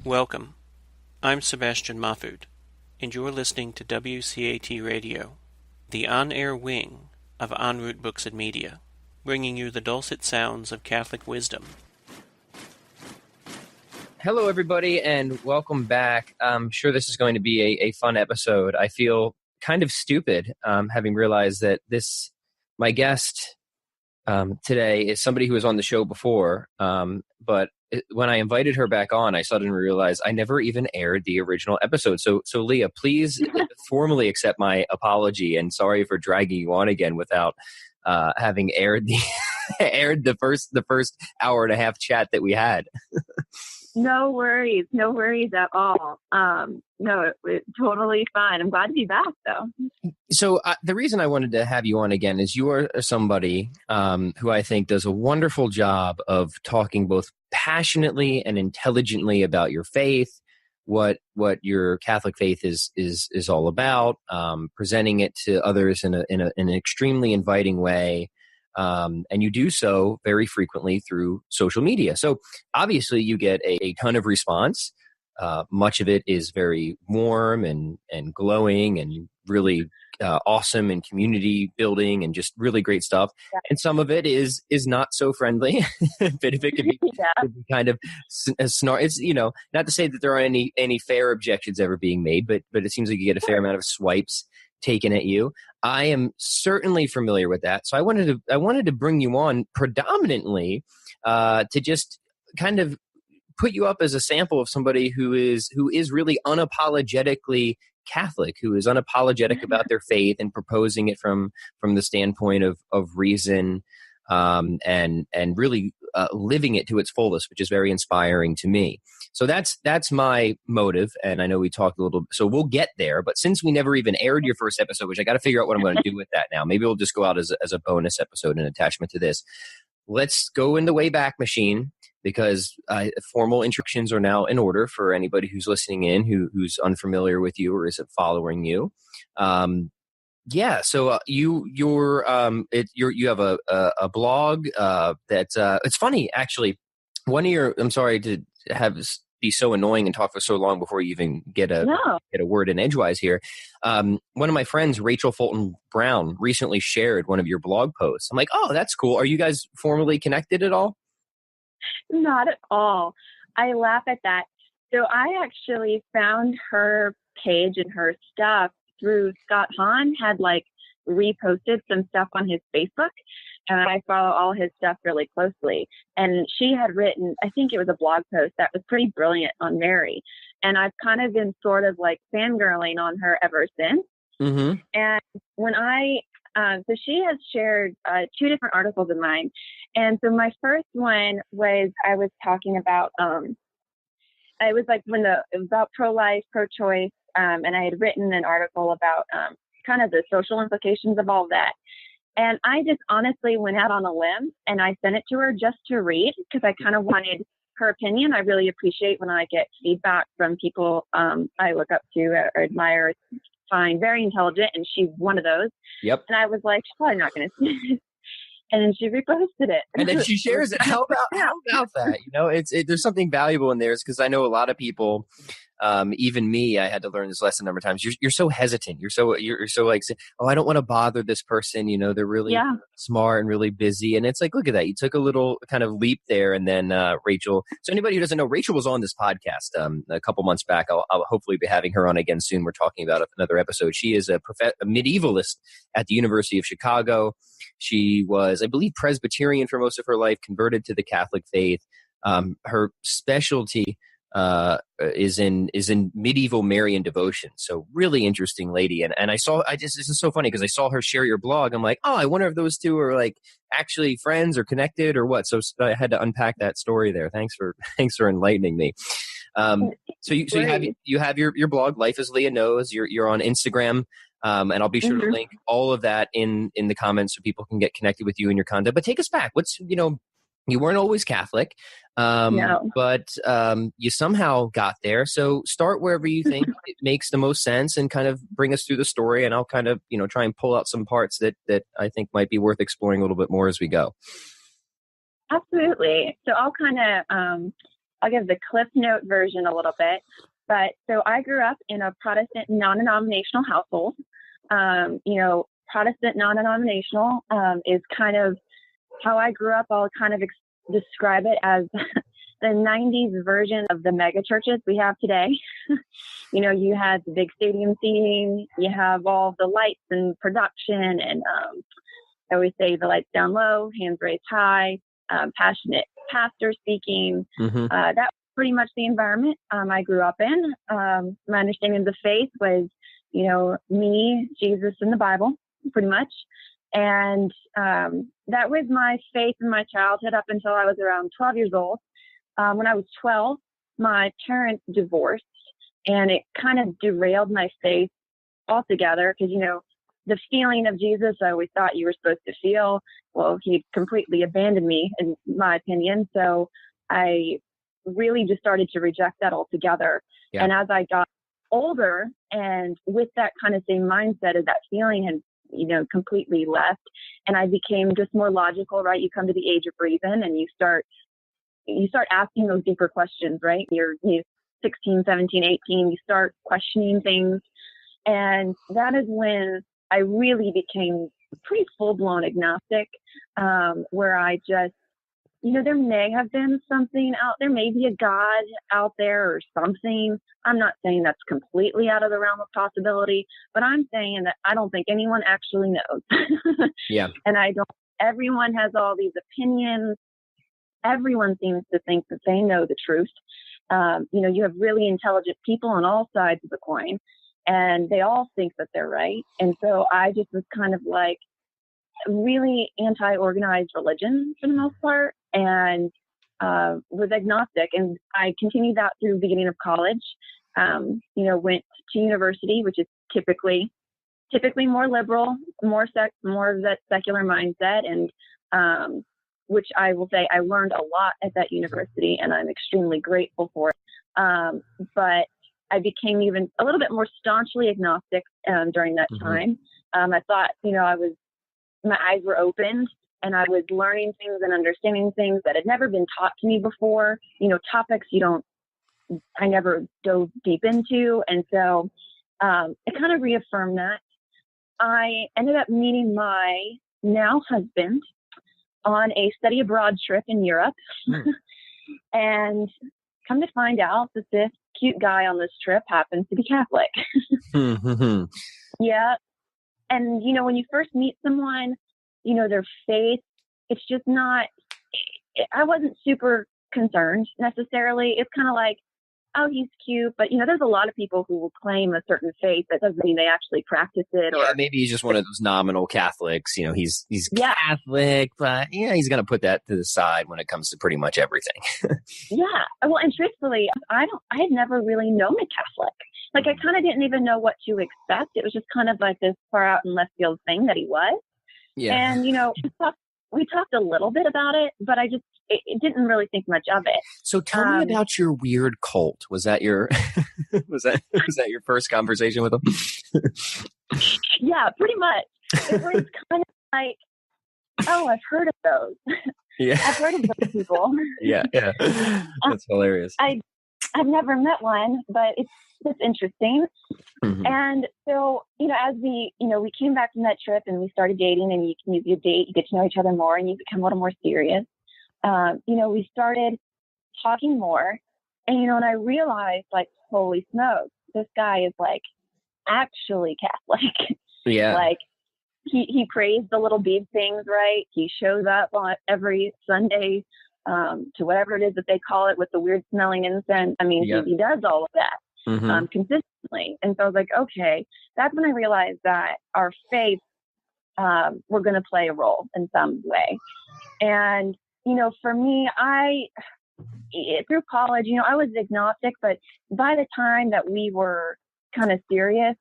Welcome. I'm Sebastian Mahfood, and you're listening to WCAT Radio, the on-air wing of En Route Books and Media, bringing you the dulcet sounds of Catholic wisdom. Hello, everybody, and welcome back. I'm sure this is going to be a fun episode. I feel kind of stupid having realized that my guest today is somebody who was on the show before, but when I invited her back on, I suddenly realized I never even aired the original episode. So Leah, please formally accept my apology, and sorry for dragging you on again without having aired the first hour and a half chat that we had. No worries at all. No, it's totally fine. I'm glad to be back, though. So the reason I wanted to have you on again is you are somebody who I think does a wonderful job of talking both passionately and intelligently about your faith, what your Catholic faith is all about, presenting it to others in an extremely inviting way. And you do so very frequently through social media. So obviously you get a ton of response. Much of it is very warm and glowing and really awesome and community building and just really great stuff. Yeah. And some of it is not so friendly. A bit of it could be, could be kind of snark. It's, not to say that there aren't any fair objections ever being made, but it seems like you get a fair amount of swipes taken at you. I am certainly familiar with that. So I wanted to bring you on predominantly to just kind of put you up as a sample of somebody who is really unapologetically Catholic, who is unapologetic about their faith and proposing it from the standpoint of reason, and really living it to its fullest, which is very inspiring to me. So that's my motive, and I know we talked a little, so we'll get there. But since we never even aired your first episode, which I got to figure out what I'm going to do with that now. Maybe we'll just go out as a bonus episode in attachment to this. Let's go in the Wayback Machine, because formal introductions are now in order for anybody who's listening in who's unfamiliar with you or isn't following you. So you have a blog that it's funny actually. I'm sorry to be so annoying and talk for so long before you even get a word in edgewise here. One of my friends, Rachel Fulton Brown, recently shared one of your blog posts. I'm like, oh, that's cool. Are you guys formally connected at all? Not at all. I laugh at that. So I actually found her page and her stuff through Scott Hahn had reposted some stuff on his Facebook, and I follow all his stuff really closely. And she had written, I think it was a blog post that was pretty brilliant on Mary. And I've kind of been sort of fangirling on her ever since. Mm-hmm. And when so she has shared 2 different articles of mine. And so my first one was, I was talking about, it was about pro-life, pro-choice. And I had written an article about kind of the social implications of all that. And I just honestly went out on a limb and I sent it to her just to read, because I kind of wanted her opinion. I really appreciate when I get feedback from people I look up to or admire, find very intelligent, and she's one of those. Yep. And I was like, she's probably not going to see it. And then she reposted it. And then she shares it. How about that? There's something valuable in there, because I know a lot of people, even me, I had to learn this lesson a number of times. You're so hesitant. You're so like, oh, I don't want to bother this person. They're really smart and really busy. And it's like, look at that. You took a little kind of leap there. And then Rachel. So anybody who doesn't know, Rachel was on this podcast a couple months back. I'll hopefully be having her on again soon. We're talking about another episode. She is a medievalist at the University of Chicago. She was, I believe, Presbyterian for most of her life, converted to the Catholic faith. Her specialty is in medieval Marian devotion. So really interesting lady. And this is so funny because I saw her share your blog. I'm like, oh, I wonder if those two are actually friends or connected or what. So I had to unpack that story there. Thanks for enlightening me. So you have your blog, Life as Leah Knows. You're on Instagram. And I'll be sure to Mhm. link all of that in the comments so people can get connected with you and your content. But take us back. You weren't always Catholic, No. but you somehow got there. So start wherever you think it makes the most sense and kind of bring us through the story. And I'll kind of, try and pull out some parts that I think might be worth exploring a little bit more as we go. Absolutely. So I'll kind of, I'll give the Cliff Note version a little bit. But so I grew up in a Protestant non-denominational household. Protestant non-denominational is kind of how I grew up. I'll kind of describe it as the 90s version of the mega churches we have today. You had the big stadium seating, you have all the lights and production, and I always say the lights down low, hands raised high, passionate pastor speaking. Mm-hmm. That was pretty much the environment I grew up in. My understanding of the faith was, me, Jesus, and the Bible, pretty much. And that was my faith in my childhood up until I was around 12 years old. When I was 12, my parents divorced, and it kind of derailed my faith altogether because, the feeling of Jesus I always thought you were supposed to feel, well, he completely abandoned me, in my opinion. So I really just started to reject that altogether. Yeah. And as I got older, and with that kind of same mindset of that feeling had, completely left, and I became just more logical, right? You come to the age of reason and you start asking those deeper questions, right? You're 16, 17, 18, you start questioning things. And that is when I really became pretty full-blown agnostic, where I just, there may have been something out there, maybe a God out there or something. I'm not saying that's completely out of the realm of possibility, but I'm saying that I don't think anyone actually knows. Yeah. And everyone has all these opinions. Everyone seems to think that they know the truth. You have really intelligent people on all sides of the coin, and they all think that they're right. And so I just was kind of like really anti-organized religion for the most part, and was agnostic. And I continued that through the beginning of college. Went to university, which is typically more liberal, more of that secular mindset, and which I will say I learned a lot at that university, and I'm extremely grateful for it. But I became even a little bit more staunchly agnostic during that time. I thought, my eyes were opened, and I was learning things and understanding things that had never been taught to me before, topics I never dove deep into. And so it kind of reaffirmed that. I ended up meeting my now husband on a study abroad trip in Europe. And come to find out that this cute guy on this trip happens to be Catholic. Yeah. And, when you first meet someone, their faith, it's just not, I wasn't super concerned necessarily. It's kind of like, oh, he's cute. But, there's a lot of people who will claim a certain faith. That doesn't mean they actually practice it. Yeah, maybe he's just one of those nominal Catholics. He's Catholic, but he's going to put that to the side when it comes to pretty much everything. Yeah. Well, and truthfully, I had never really known a Catholic. Like, I kind of didn't even know what to expect. It was just kind of like this far out in left field thing that he was. Yeah. And, we talked a little bit about it, but it didn't really think much of it. So tell me about your weird cult. Was that your was that your first conversation with him? Yeah, pretty much. It was kind of like, oh, I've heard of those. Yeah. I've heard of those people. Yeah. That's hilarious. I've never met one, but it's interesting. And so, as we came back from that trip and we started dating, and you date, you get to know each other more, and you become a little more serious. We started talking more, and, and I realized, like, holy smokes, this guy is like actually Catholic. Yeah. Like, he prays the little bead things, right? He shows up on every Sunday to whatever it is that they call it with the weird smelling incense. I mean, he does all of that consistently. And so I was like, okay, that's when I realized that our faith were going to play a role in some way. And, for me, through college, I was agnostic, but by the time that we were kind of serious,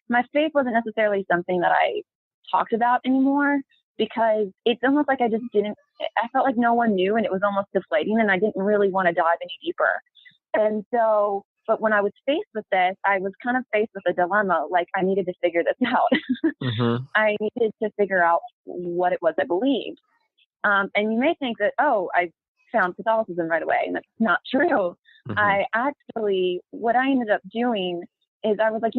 my faith wasn't necessarily something that I talked about anymore, because it's almost like I felt like no one knew, and it was almost deflating, and I didn't really want to dive any deeper. And so, but when I was faced with this, I was kind of faced with a dilemma. Like, I needed to figure this out. Mm-hmm. I needed to figure out what it was I believed. And you may think that, I found Catholicism right away, and that's not true. Mm-hmm. What I ended up doing is I was like,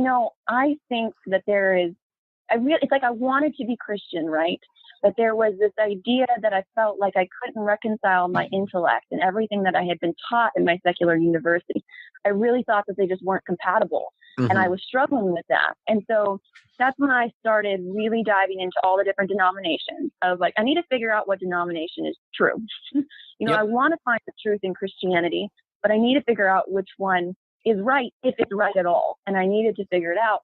I think that it's like I wanted to be Christian, right? But there was this idea that I felt like I couldn't reconcile my intellect and everything that I had been taught in my secular university. I really thought that they just weren't compatible. Mm-hmm. And I was struggling with that. And so that's when I started really diving into all the different denominations. I was like, I need to figure out what denomination is true. Yep. I want to find the truth in Christianity, but I need to figure out which one is right, if it's right at all. And I needed to figure it out.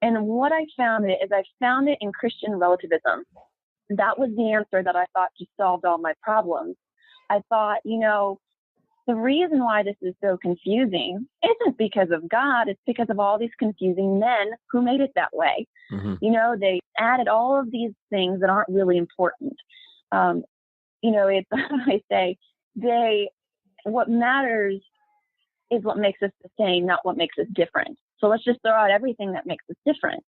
And what I found it in Christian relativism. That was the answer that I thought just solved all my problems. I thought, the reason why this is so confusing isn't because of God. It's because of all these confusing men who made it that way. Mm-hmm. They added all of these things that aren't really important. I say what matters is what makes us the same, not what makes us different. So let's just throw out everything that makes us different.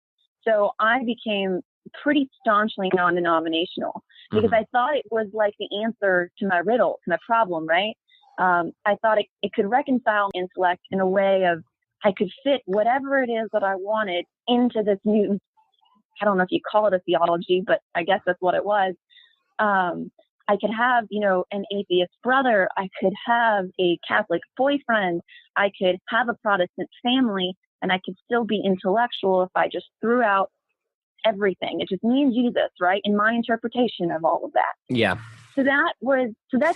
So I became pretty staunchly non-denominational because I thought it was like the answer to my riddle, to my problem, right? I thought it could reconcile intellect in a way of I could fit whatever it is that I wanted into this new, I don't know if you call it a theology, but I guess that's what it was. I could have, an atheist brother. I could have a Catholic boyfriend. I could have a Protestant family, and I could still be intellectual if I just threw out everything. It just me and Jesus, right? In my interpretation of all of that. Yeah. So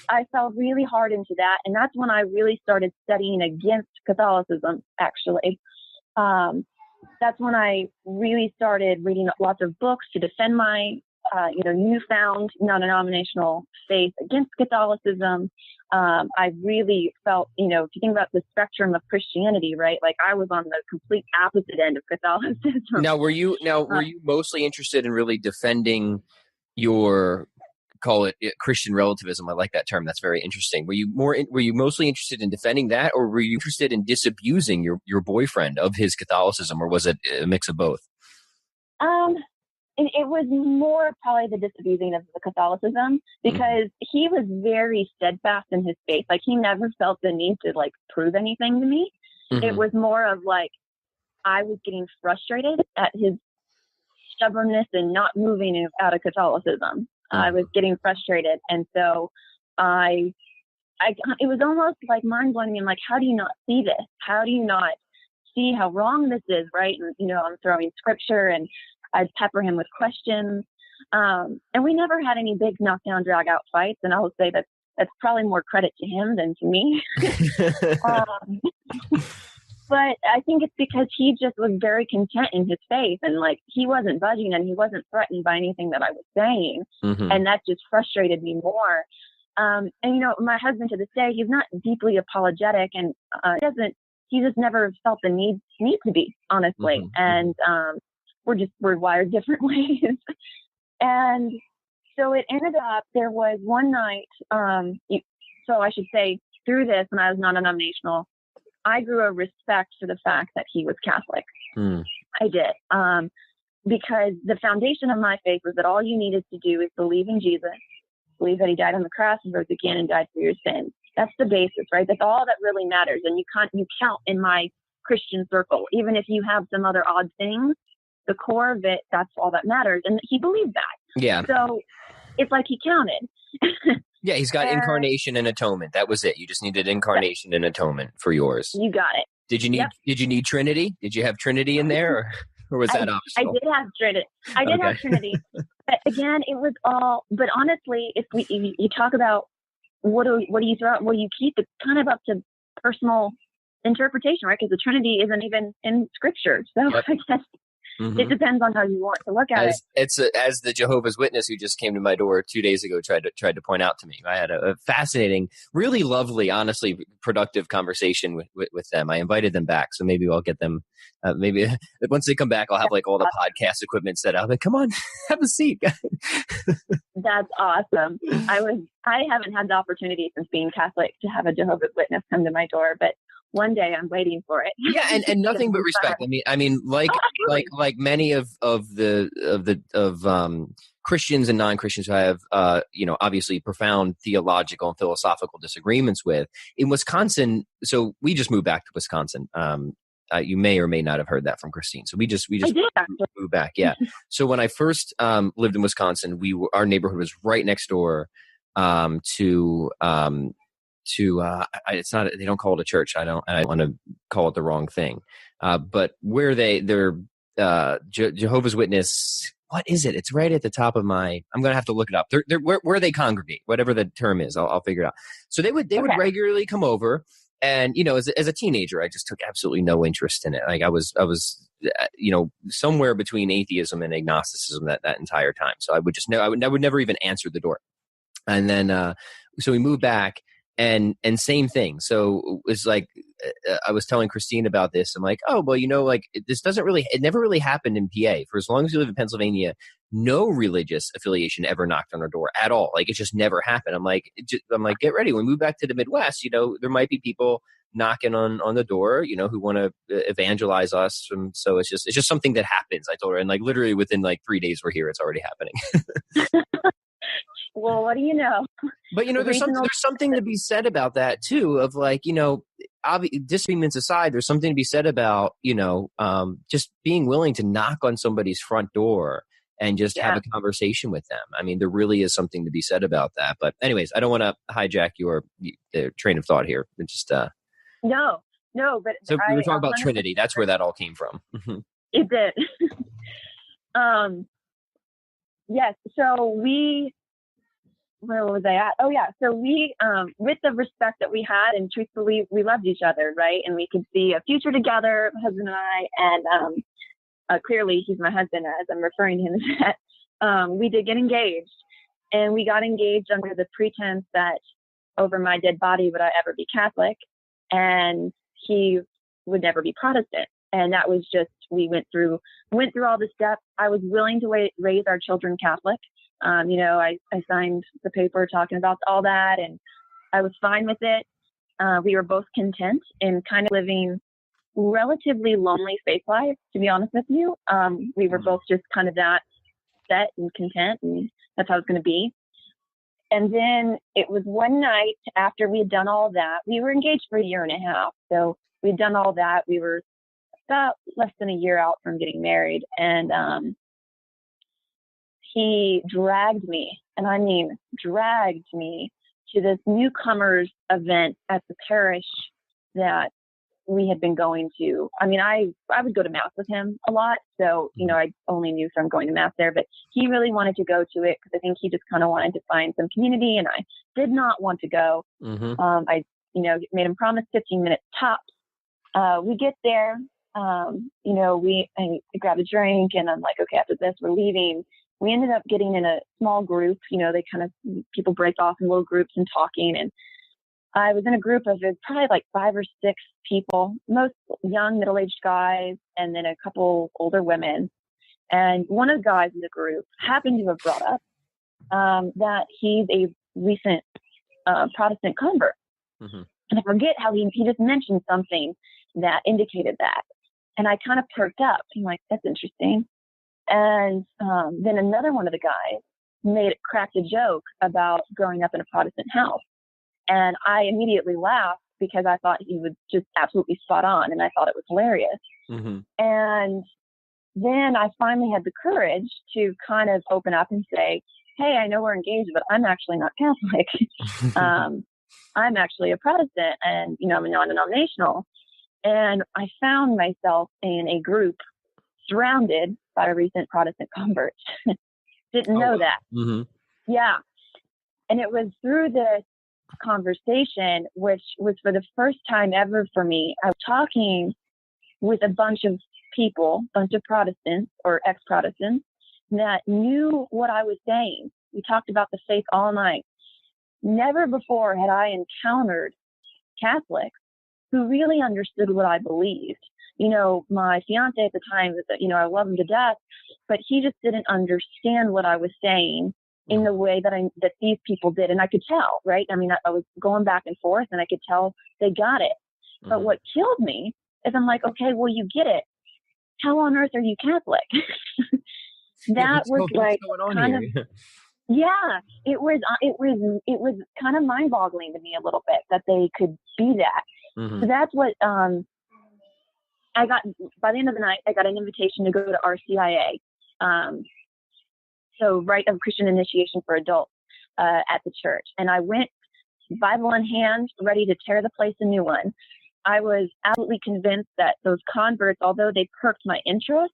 I fell really hard into that. And that's when I really started studying against Catholicism, actually. That's when I really started reading lots of books to defend my, newfound non-denominational faith against Catholicism. I really felt, if you think about the spectrum of Christianity, right? Like I was on the complete opposite end of Catholicism. Now, were you mostly interested in really defending your, call it Christian relativism? I like that term. That's very interesting. Were you mostly interested in defending that, or were you interested in disabusing your boyfriend of his Catholicism, or was it a mix of both? It was more probably the disabusing of the Catholicism, because he was very steadfast in his faith. Like he never felt the need to like prove anything to me. Mm-hmm. It was more of like, I was getting frustrated at his stubbornness and not moving out of Catholicism. Mm-hmm. I was getting frustrated. And so it was almost like mind blowing me. I'm like, how do you not see this? How do you not see how wrong this is? Right. And, I'm throwing scripture and I'd pepper him with questions. And we never had any big knockdown, drag out fights. And I will say that's probably more credit to him than to me. But I think it's because he just was very content in his faith, and like he wasn't budging and he wasn't threatened by anything that I was saying. Mm-hmm. And that just frustrated me more. And my husband to this day, he's not deeply apologetic, and he just never felt the need to be, honestly. Mm-hmm. And we're wired different ways. And so it ended up, there was one night, so I should say through this, when I was non-denominational, I grew a respect for the fact that he was Catholic. I did. Because the foundation of my faith was that all you needed to do is believe in Jesus, believe that he died on the cross and rose again and died for your sins. That's the basis, right? That's all that really matters. And you count in my Christian circle, even if you have some other odd things, the core of it, that's all that matters. And he believed that. Yeah. So it's like he counted. Yeah, he's got incarnation and atonement. That was it. You just needed incarnation and atonement for yours. You got it. Did you need Trinity? Did you have Trinity in there, or was that optional? I did have Trinity. Have Trinity. But again, it was all. But honestly, if you talk about what do you throw out, what do you keep, it's kind of up to personal interpretation, right? Because the Trinity isn't even in Scripture. So I guess It depends on how you want to look at it. As the Jehovah's Witness who just came to my door 2 days ago tried to point out to me. I had a fascinating, really lovely, honestly productive conversation with them. I invited them back, so maybe I'll get them. Maybe once they come back, I'll have like all the podcast equipment set up. Like, come on, have a seat. That's awesome. I haven't had the opportunity since being Catholic to have a Jehovah's Witness come to my door, but one day I'm waiting for it. Yeah, and nothing but respect. I mean, like many of Christians and non-Christians who I have, obviously profound theological and philosophical disagreements with. In Wisconsin, so we just moved back to Wisconsin. You may or may not have heard that from Christine. So we just moved back. Yeah. So when I first lived in Wisconsin, our neighborhood was right next door to it's not, they don't call it a church. I don't want to call it the wrong thing. But where they're Jehovah's Witness, what is it? It's right at the top of I'm going to have to look it up. They're where they congregate, whatever the term is, I'll figure it out. So they would regularly come over, and, as a teenager, I just took absolutely no interest in it. Like I was, somewhere between atheism and agnosticism that entire time. So I would never even answer the door. And then, so we moved back. And same thing. So it was like, I was telling Christine about this. I'm like, oh, well, it never really happened in PA. For as long as we live in Pennsylvania, no religious affiliation ever knocked on our door at all. Like, it just never happened. I'm like, get ready. When we move back to the Midwest, there might be people knocking on the door, who want to evangelize us. And so it's just something that happens. I told her, and like literally within like 3 days we're here, it's already happening. Well, what do you know? But, there's something to be said about that, too, of like, disagreements aside, there's something to be said about, just being willing to knock on somebody's front door and just have a conversation with them. I mean, there really is something to be said about that. But anyways, I don't want to hijack your train of thought here. It's just No, but so we were talking about Trinity. That's where that all came from. It did. Yes. So where was I at? Oh yeah. So we, with the respect that we had, and truthfully, we loved each other, right? And we could see a future together, my husband and I, and clearly he's my husband as I'm referring to him as that. We did get engaged, and we got engaged under the pretense that over my dead body would I ever be Catholic, and he would never be Protestant. And that was just, we went through all the steps. I was willing to raise our children Catholic. I signed the paper talking about all that, and I was fine with it. We were both content in kind of living relatively lonely faith lives, to be honest with you. We were both just kind of that set and content, and that's how it's going to be. And then it was one night after we had done all that. We were engaged for 1.5 years. So we'd done all that. We were about less than a year out from getting married. And, he dragged me, and I mean dragged me, to this newcomers event at the parish that we had been going to. I mean, I would go to mass with him a lot. So, I only knew from going to mass there, but he really wanted to go to it because I think he just kind of wanted to find some community, and I did not want to go. I made him promise 15 minutes tops. We get there, I grab a drink, and I'm like, okay, after this, we're leaving. We ended up getting in a small group. People break off in little groups and talking. And I was in a group of probably like 5 or 6 people, most young, middle-aged guys, and then a couple older women. And one of the guys in the group happened to have brought up that he's a recent Protestant convert. And I forget how he just mentioned something that indicated that. And I kind of perked up. I'm like, that's interesting. And then another one of the guys cracked a joke about growing up in a Protestant house. And I immediately laughed because I thought he was just absolutely spot on, and I thought it was hilarious. And then I finally had the courage to kind of open up and say, hey, I know we're engaged, but I'm actually not Catholic. I'm actually a Protestant, and, I'm a non-denominational. And I found myself in a group surrounded by a recent Protestant convert. Didn't know that. Yeah. And it was through this conversation, which was for the first time ever for me. I was talking with a bunch of people, a bunch of Protestants or ex-Protestants that knew what I was saying. We talked about the faith all night. Never before had I encountered Catholics who really understood what I believed. My fiance at the time, I love him to death, but he just didn't understand what I was saying in the way that these people did. And I could tell, right? I mean, I was going back and forth and I could tell they got it. Mm-hmm. But what killed me is I'm like, okay, well, you get it. How on earth are you Catholic? That was like kind of, yeah, it was kind of mind boggling to me a little bit that they could be that. Mm-hmm. So that's what, I got, by the end of the night, I got an invitation to go to RCIA. So Rite of Christian Initiation for Adults, at the church. And I went, Bible in hand, ready to tear the place a new one. I was absolutely convinced that those converts, although they perked my interest,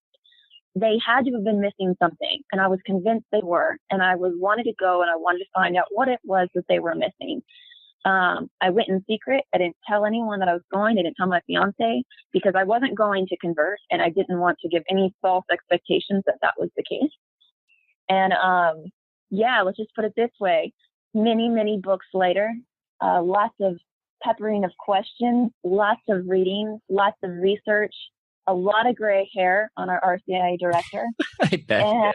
they had to have been missing something. And I was convinced they were. And I wanted to go and I wanted to find out what it was that they were missing. I went in secret. I didn't tell anyone that I was going. I didn't tell my fiance because I wasn't going to convert and I didn't want to give any false expectations that was the case. And, let's just put it this way. Many, many books later, lots of peppering of questions, lots of reading, lots of research, a lot of gray hair on our RCIA director. I bet.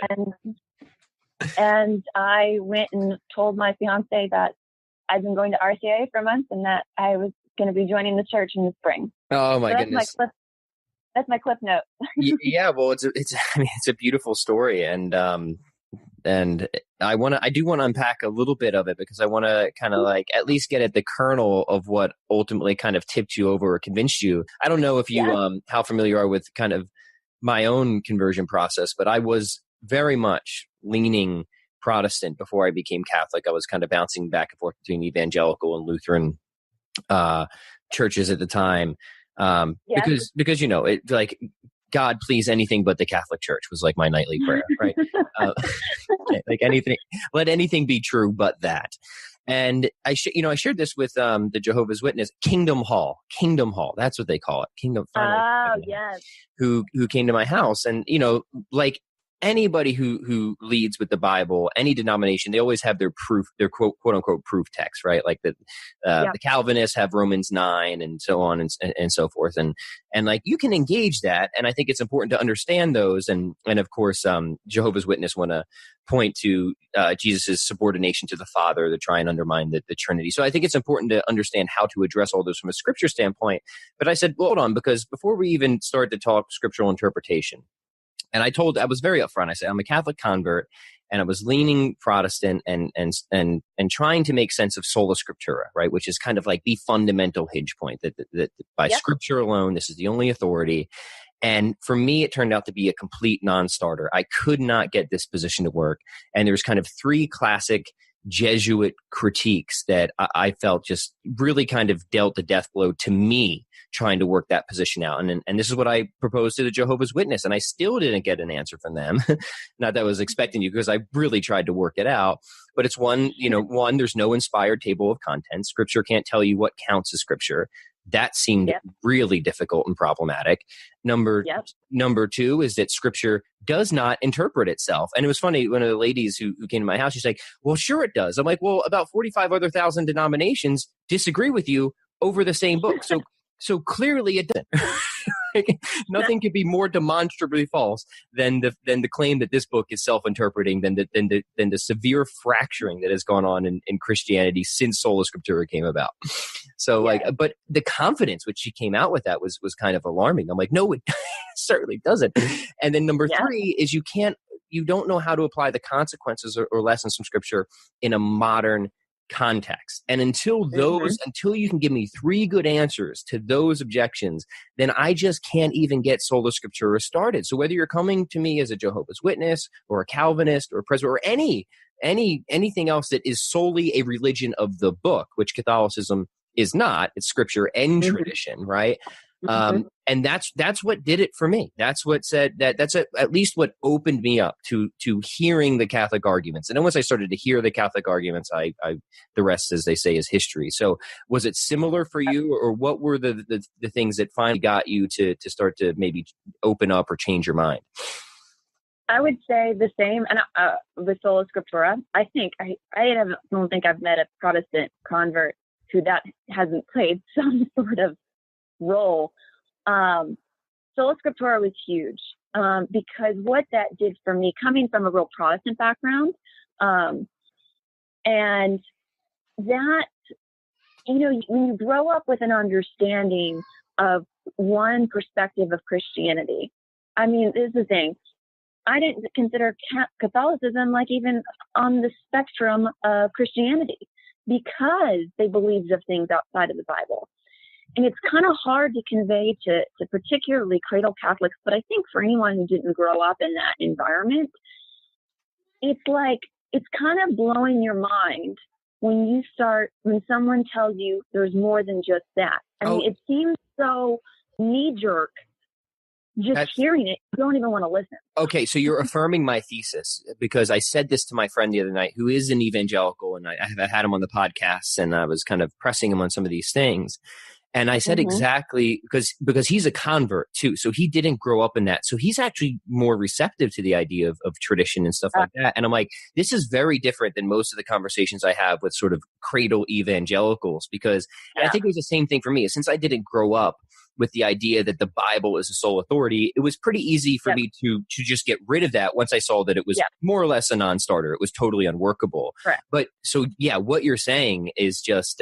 And I went and told my fiance that I've been going to RCIA for months and that I was going to be joining the church in the spring. Oh my goodness. That's my clip note. Yeah. Well, it's a beautiful story. And I do want to unpack a little bit of it because I want to kind of like at least get at the kernel of what ultimately kind of tipped you over or convinced you. I don't know if you, how familiar you are with kind of my own conversion process, but I was very much leaning Protestant before I became Catholic. I was kind of bouncing back and forth between evangelical and Lutheran churches at the time, because it like God please anything but the Catholic Church was like my nightly prayer, right? Like anything, let anything be true but that. And I shared this with the Jehovah's Witness Kingdom Hall. That's what they call it. Kingdom. Oh yes. Who came to my house and like. Anybody who leads with the Bible, any denomination, they always have their proof, their quote unquote proof text, right? Like the Calvinists have Romans 9 and so on and so forth. And like you can engage that. And I think it's important to understand those. And of course, Jehovah's Witness want to point to Jesus' subordination to the Father to try and undermine the Trinity. So I think it's important to understand how to address all those from a scripture standpoint. But I said, well, hold on, because before we even start to talk scriptural interpretation, and I was very upfront. I said, I'm a Catholic convert and I was leaning Protestant and trying to make sense of sola scriptura, right? Which is kind of like the fundamental hinge point that by scripture alone, this is the only authority. And for me, it turned out to be a complete non-starter. I could not get this position to work. And there's kind of three classic Jesuit critiques that I felt just really kind of dealt the death blow to me trying to work that position out. And this is what I proposed to the Jehovah's Witness, and I still didn't get an answer from them. Not that I was expecting you, because I really tried to work it out. But it's one, there's no inspired table of contents. Scripture can't tell you what counts as scripture. That seemed really difficult and problematic. Number two is that scripture does not interpret itself. And it was funny, one of the ladies who came to my house, she's like, well, sure it does. I'm like, well, about 45 other thousand denominations disagree with you over the same book. So clearly it doesn't. Nothing could be more demonstrably false than the claim that this book is self-interpreting, than the severe fracturing that has gone on in Christianity since Sola Scriptura came about. So but the confidence which she came out with that was kind of alarming. I'm like, no, it certainly doesn't. And then number three is you don't know how to apply the consequences or lessons from Scripture in a modern context. And until you can give me three good answers to those objections, then I just can't even get Sola Scriptura started. So whether you're coming to me as a Jehovah's Witness or a Calvinist or a Presbyterian or anything else that is solely a religion of the book, which Catholicism is not, it's scripture and tradition, right? And that's what did it for me. That's what said that's at least what opened me up to hearing the Catholic arguments. And then once I started to hear the Catholic arguments, I the rest, as they say, is history. So was it similar for you, or what were the things that finally got you to start to maybe open up or change your mind? I would say the same. And with Sola Scriptura, I don't think I've met a Protestant convert who that hasn't played some sort of role. Sola Scriptura was huge because what that did for me, coming from a real Protestant background, and that, when you grow up with an understanding of one perspective of Christianity, I mean, this is the thing. I didn't consider Catholicism like even on the spectrum of Christianity because they believed of things outside of the Bible. And it's kind of hard to convey to particularly cradle Catholics, but I think for anyone who didn't grow up in that environment, it's kind of blowing your mind when someone tells you there's more than just that. I mean, it seems so knee-jerk. Just hearing it, you don't even want to listen. Okay, so you're affirming my thesis, because I said this to my friend the other night, who is an evangelical, and I have had him on the podcast, and I was kind of pressing him on some of these things. And I said exactly, because he's a convert too, so he didn't grow up in that. So he's actually more receptive to the idea of tradition and stuff like that. And I'm like, this is very different than most of the conversations I have with sort of cradle evangelicals, because and I think it was the same thing for me. Since I didn't grow up with the idea that the Bible is the sole authority, it was pretty easy for me to just get rid of that once I saw that it was more or less a non-starter. It was totally unworkable. Correct. But so, what you're saying is just,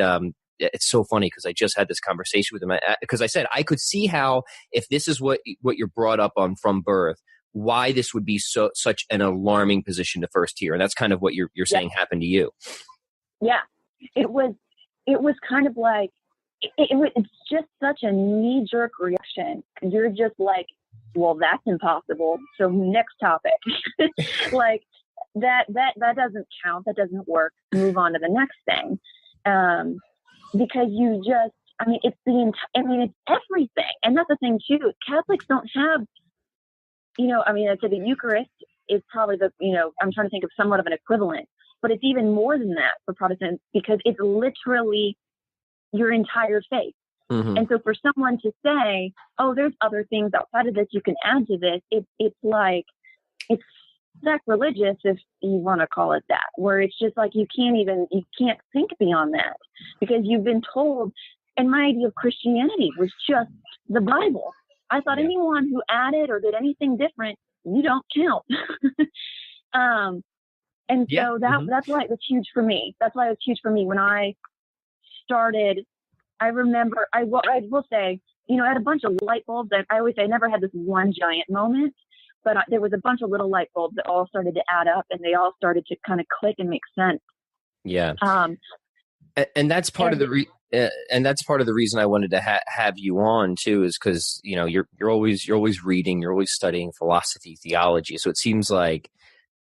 it's so funny because I just had this conversation with him, because I said I could see how, if this is what you're brought up on from birth, why this would be such an alarming position to first hear. And that's kind of what you're saying happened to you. Yeah, it was kind of like, it's just such a knee-jerk reaction. You're just like, well, that's impossible. So next topic. Like that doesn't count. That doesn't work. Move on to the next thing. Because it's everything. And that's the thing too. Catholics don't have, I'd say the Eucharist is probably I'm trying to think of somewhat of an equivalent, but it's even more than that for Protestants, because it's literally your entire faith. And so for someone to say, oh, there's other things outside of this you can add to this, it's like, it's sacrilegious, if you want to call it that, where it's just like you can't think beyond that, because you've been told. And my idea of Christianity was just the Bible. I thought anyone who added or did anything different, you don't count. So that's why it was huge for me. That's why it was huge for me when I started. I remember, I will say, I had a bunch of light bulbs. I always say I never had this one giant moment, but there was a bunch of little light bulbs that all started to add up, and they all started to kind of click and make sense. Yeah. And that's part of the and that's part of the reason I wanted to have you on too, is because you're always reading, you're always studying philosophy, theology. So it seems like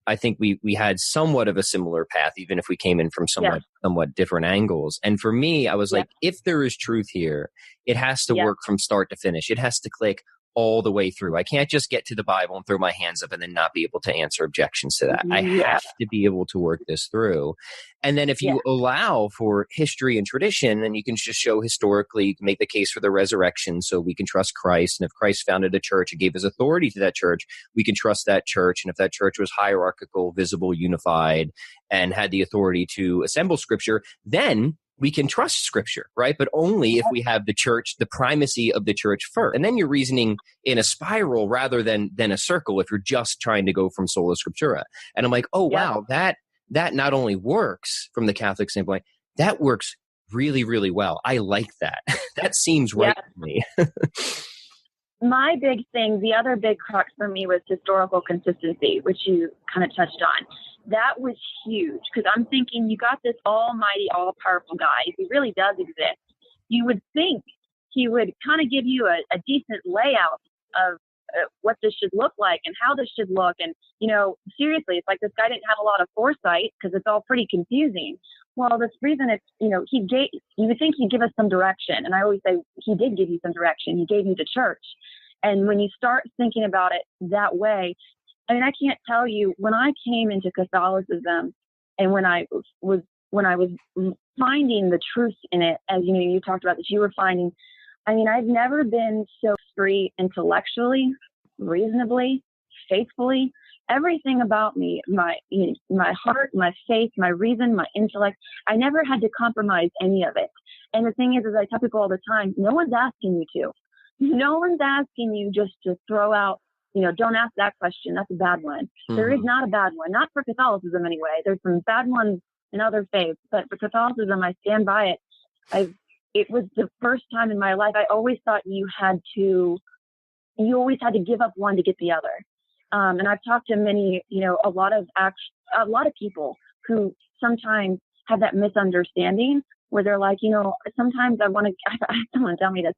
I think we had somewhat of a similar path, even if we came in from somewhat different angles. And for me, I was like, if there is truth here, it has to work from start to finish. It has to click all the way through. I can't just get to the Bible and throw my hands up and then not be able to answer objections to that. I have to be able to work this through. And then if you allow for history and tradition, then you can just show historically, you can make the case for the resurrection, so we can trust Christ. And if Christ founded a church and gave his authority to that church, we can trust that church. And if that church was hierarchical, visible, unified, and had the authority to assemble scripture, then we can trust scripture, right? But only if we have the church, the primacy of the church first. And then you're reasoning in a spiral rather than a circle if you're just trying to go from sola scriptura. And I'm like, oh, wow, that not only works from the Catholic standpoint, that works really, really well. I like that. That seems right to me. My big thing, the other big crux for me was historical consistency, which you kind of touched on. That was huge, because I'm thinking, you got this almighty, all-powerful guy. If he really does exist, you would think he would kind of give you a decent layout of what this should look like and how this should look. And, seriously, it's like this guy didn't have a lot of foresight, because it's all pretty confusing. well, this reason it's, you would think he'd give us some direction. And I always say, he did give you some direction. He gave you the church. And when you start thinking about it that way, I mean, I can't tell you, when I came into Catholicism and when I was finding the truth in it, as you talked about that you were finding, I mean, I've never been so free intellectually, reasonably, faithfully. Everything about me, my heart, my faith, my reason, my intellect, I never had to compromise any of it. And the thing is I tell people all the time, no one's asking you to. No one's asking you just to throw out, don't ask that question. That's a bad one. Mm-hmm. There is not a bad one, not for Catholicism anyway. There's some bad ones in other faiths, but for Catholicism, I stand by it. It was the first time in my life, I always thought you always had to give up one to get the other. And I've talked to many, a lot of people who sometimes have that misunderstanding where they're like, sometimes I want to, someone tell me this,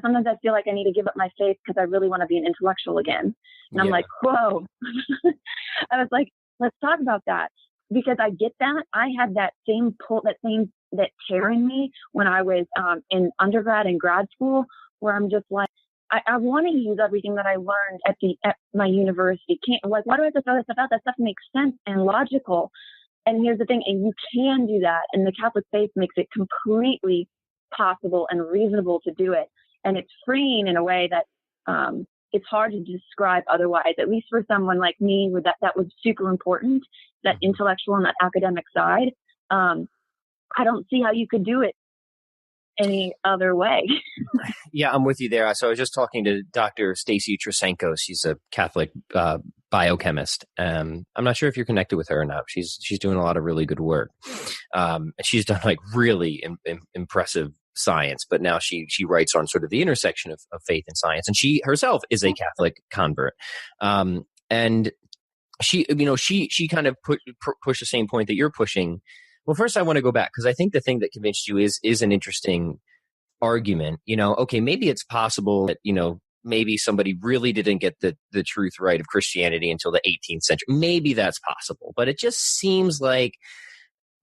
sometimes I feel like I need to give up my faith because I really want to be an intellectual again. And I'm like, whoa. I was like, let's talk about that, because I get that. I had that same pull, that tear in me when I was in undergrad and grad school, where I'm just like, I want to use everything that I learned at my university. Why do I have to throw this stuff out? That stuff makes sense and logical. And here's the thing, and you can do that. And the Catholic faith makes it completely possible and reasonable to do it. And it's freeing in a way that it's hard to describe otherwise, at least for someone like me, where that was super important, that intellectual and that academic side. I don't see how you could do it any other way. Yeah, I'm with you there. So I was just talking to Dr. Stacy Trasenko. She's a Catholic biochemist. I'm not sure if you're connected with her or not. She's doing a lot of really good work. She's done like really impressive science, but now she writes on sort of the intersection of faith and science. And she herself is a Catholic convert. And she kind of push the same point that you're pushing. Well, first I want to go back, because I think the thing that convinced you is an interesting argument. Okay, maybe it's possible that, maybe somebody really didn't get the truth right of Christianity until the 18th century. Maybe that's possible. But it just seems like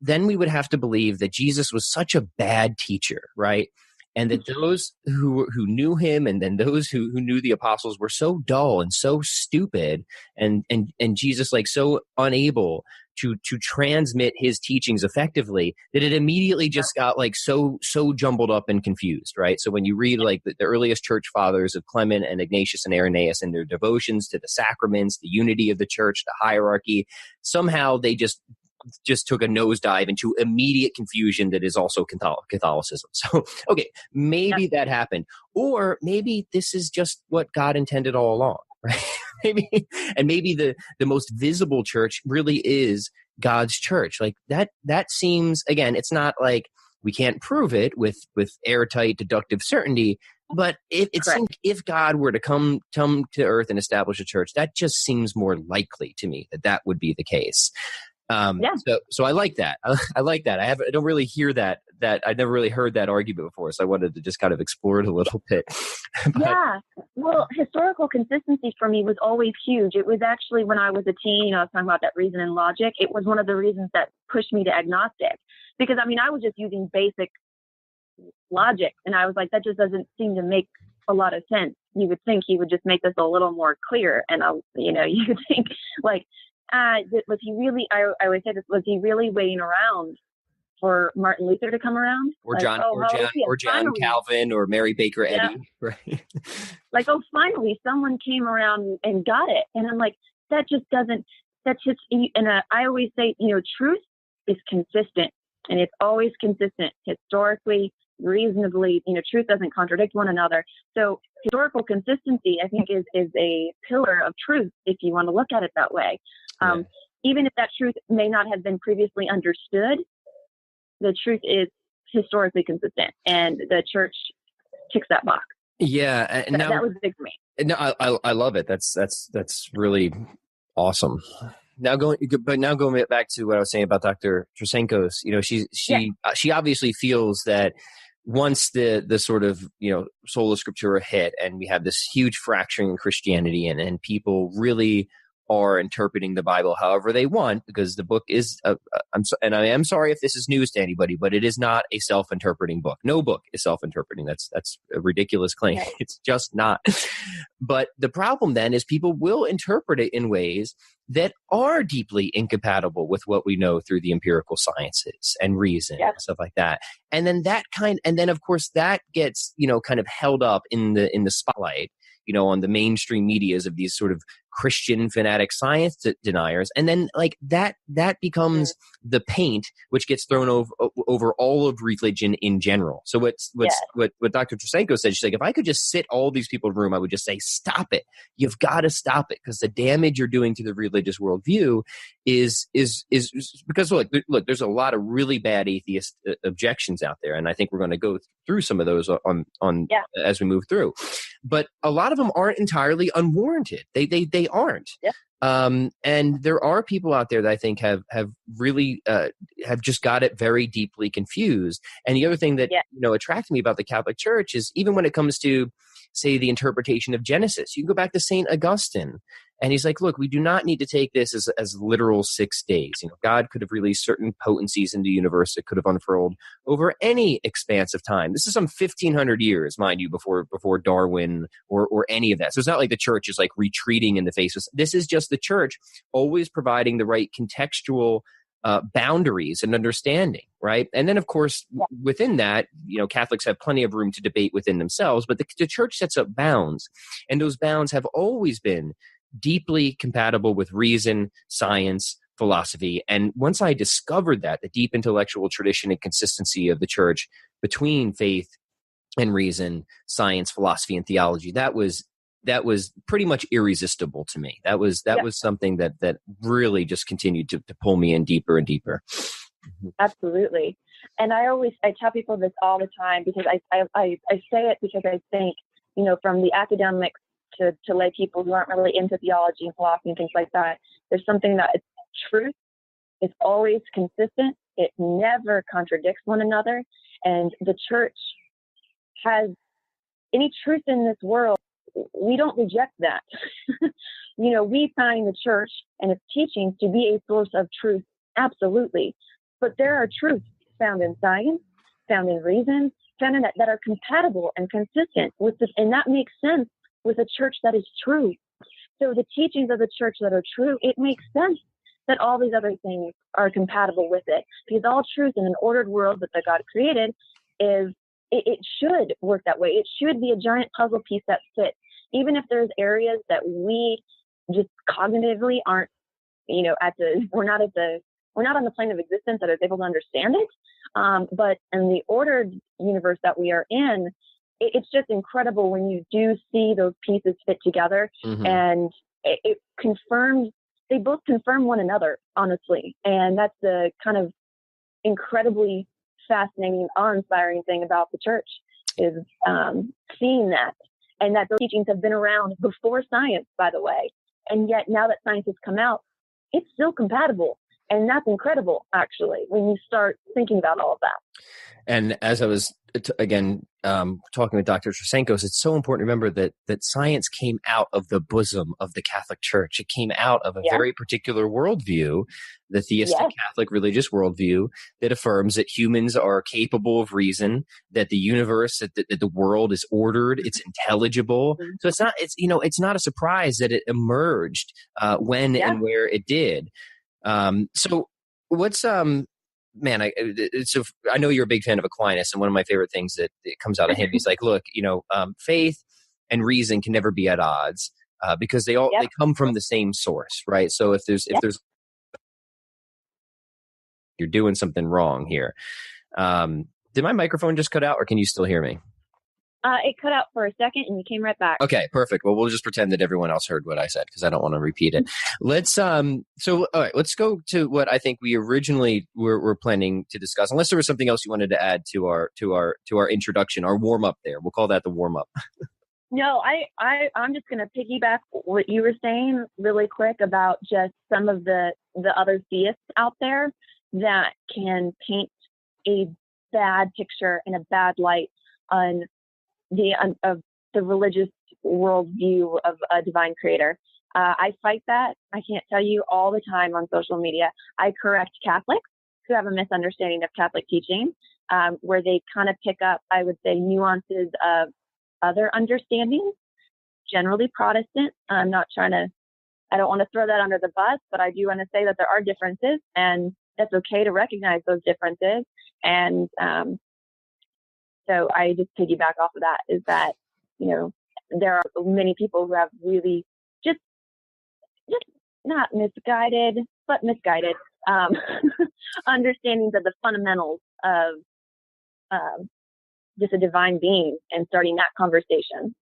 then we would have to believe that Jesus was such a bad teacher, right? And that those who knew him, and then those who knew the apostles, were so dull and so stupid, and Jesus like so unable to transmit his teachings effectively, that it immediately just got like so jumbled up and confused, right? So when you read like the earliest church fathers of Clement and Ignatius and Irenaeus and their devotions to the sacraments, the unity of the church, the hierarchy, somehow they just took a nosedive into immediate confusion that is also Catholicism. So, okay, maybe that happened. Or maybe this is just what God intended all along, right? maybe the most visible church really is God's church. Like that seems, again, it's not like we can't prove it with airtight deductive certainty, but if God were to come to earth and establish a church, that just seems more likely to me that would be the case. So I like that. I like that. I don't really hear that I've never really heard that argument before. So I wanted to just kind of explore it a little bit. Yeah. Well, historical consistency for me was always huge. It was actually when I was a teen, I was talking about that reason and logic. It was one of the reasons that pushed me to agnostic, because I was just using basic logic, and I was like, that just doesn't seem to make a lot of sense. You would think he would just make this a little more clear. And you would think like, was he really, I always say this, was he really waiting around for Martin Luther to come around? Or John Calvin or Mary Baker Eddy, right? Like, finally someone came around and got it. And I'm like, I always say, truth is consistent, and it's always consistent historically, reasonably. Truth doesn't contradict one another. So historical consistency, I think, is a pillar of truth, if you want to look at it that way. Even if that truth may not have been previously understood, the truth is historically consistent, and the church ticks that box. Yeah, that was big for me. No, I love it. That's really awesome. Now going back to what I was saying about Dr. Trasenko's, she obviously feels that once the sort of sola scriptura hit, and we have this huge fracturing in Christianity, and people really are interpreting the Bible however they want, because the book is, and I am sorry if this is news to anybody, but it is not a self-interpreting book. No book is self-interpreting. That's a ridiculous claim. Right. It's just not. But the problem then is people will interpret it in ways that are deeply incompatible with what we know through the empirical sciences and reason and stuff like that. And then of course that gets, kind of held up in the spotlight, on the mainstream medias of these sort of Christian fanatic science deniers. And then like that becomes the paint which gets thrown over all of religion in general. So what Dr. Trasenko said, she's like, if I could just sit all these people in a room, I would just say, stop it. You've got to stop it, because the damage you're doing to the religious worldview is because look, there's a lot of really bad atheist objections out there. And I think we're going to go through some of those on as we move through. But a lot of them aren't entirely unwarranted. They aren't. Yeah. And there are people out there that I think have really have just got it very deeply confused. And the other thing that attracted me about the Catholic Church is even when it comes to, say, the interpretation of Genesis, you can go back to St. Augustine, and he's like, look, we do not need to take this as literal 6 days. God could have released certain potencies in the universe that could have unfurled over any expanse of time. This is some 1,500 years, mind you, before Darwin or any of that. So it's not like the church is like retreating in the face of this. Is just the church always providing the right contextual boundaries and understanding, right? And then, of course, within that, Catholics have plenty of room to debate within themselves, but the church sets up bounds, and those bounds have always been deeply compatible with reason, science, philosophy. And once I discovered that, the deep intellectual tradition and consistency of the church between faith and reason, science, philosophy, and theology, that was pretty much irresistible to me. That was something that really just continued to pull me in deeper and deeper. Absolutely. And I tell people this all the time, because I say it because I think, from the academics to lay people who aren't really into theology and philosophy and things like that, there's something that it's truth. It's always consistent. It never contradicts one another. And the church has any truth in this world. We don't reject that. We find the church and its teachings to be a source of truth. Absolutely. But there are truths found in science, found in reason, found in that are compatible and consistent with this. And that makes sense with a church that is true. So the teachings of the church that are true, it makes sense that all these other things are compatible with it, because all truth in an ordered world that God created it should work that way. It should be a giant puzzle piece that fits, even if there's areas that we just cognitively aren't, we're not on the plane of existence that is able to understand it. But in the ordered universe that we are in, it's just incredible when you do see those pieces fit together, and it confirms, they both confirm one another, honestly. And that's the kind of incredibly fascinating, awe-inspiring thing about the church, is seeing that, and that those teachings have been around before science, by the way. And yet now that science has come out, it's still compatible. And that's incredible, actually, when you start thinking about all of that. And as I was, talking with Dr. Trasenko, it's so important to remember that science came out of the bosom of the Catholic Church. It came out of a very particular worldview, the theistic Catholic religious worldview, that affirms that humans are capable of reason, that the universe, that the world is ordered, it's intelligible. So it's not a surprise that it emerged when and where it did. So what's man, I know you're a big fan of Aquinas, and one of my favorite things that comes out of him, he's like, look, faith and reason can never be at odds because they come from the same source, right? So if there's you're doing something wrong here. Did my microphone just cut out, or can you still hear me? It cut out for a second and you came right back. Okay, perfect. Well, we'll just pretend that everyone else heard what I said, because I don't want to repeat it. Let's all right, let's go to what I think we originally were planning to discuss. Unless there was something else you wanted to add to our introduction, our warm up there. We'll call that the warm up. No, I'm just going to piggyback what you were saying really quick about just some of the other theists out there that can paint a bad picture and a bad light on the religious worldview of a divine creator. I fight that. I can't tell you all the time on social media. I correct Catholics who have a misunderstanding of Catholic teaching, where they kind of pick up, I would say, nuances of other understandings, generally Protestant. I don't want to throw that under the bus, but I do want to say that there are differences, and that's okay to recognize those differences. And so I just piggyback off of that, is that, there are many people who have really just not misguided, but misguided understandings of the fundamentals of just a divine being, and starting that conversation.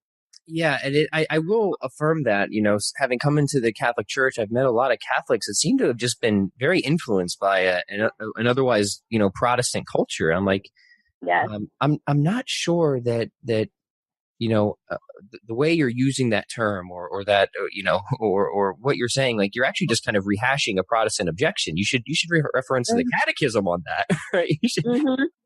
Yeah, and I will affirm that, having come into the Catholic Church, I've met a lot of Catholics that seem to have just been very influenced by an otherwise, Protestant culture. I'm like, yes. I'm not sure that the way you're using that term or that, or what you're saying, like you're actually just kind of rehashing a Protestant objection. You should reference the catechism on that, right?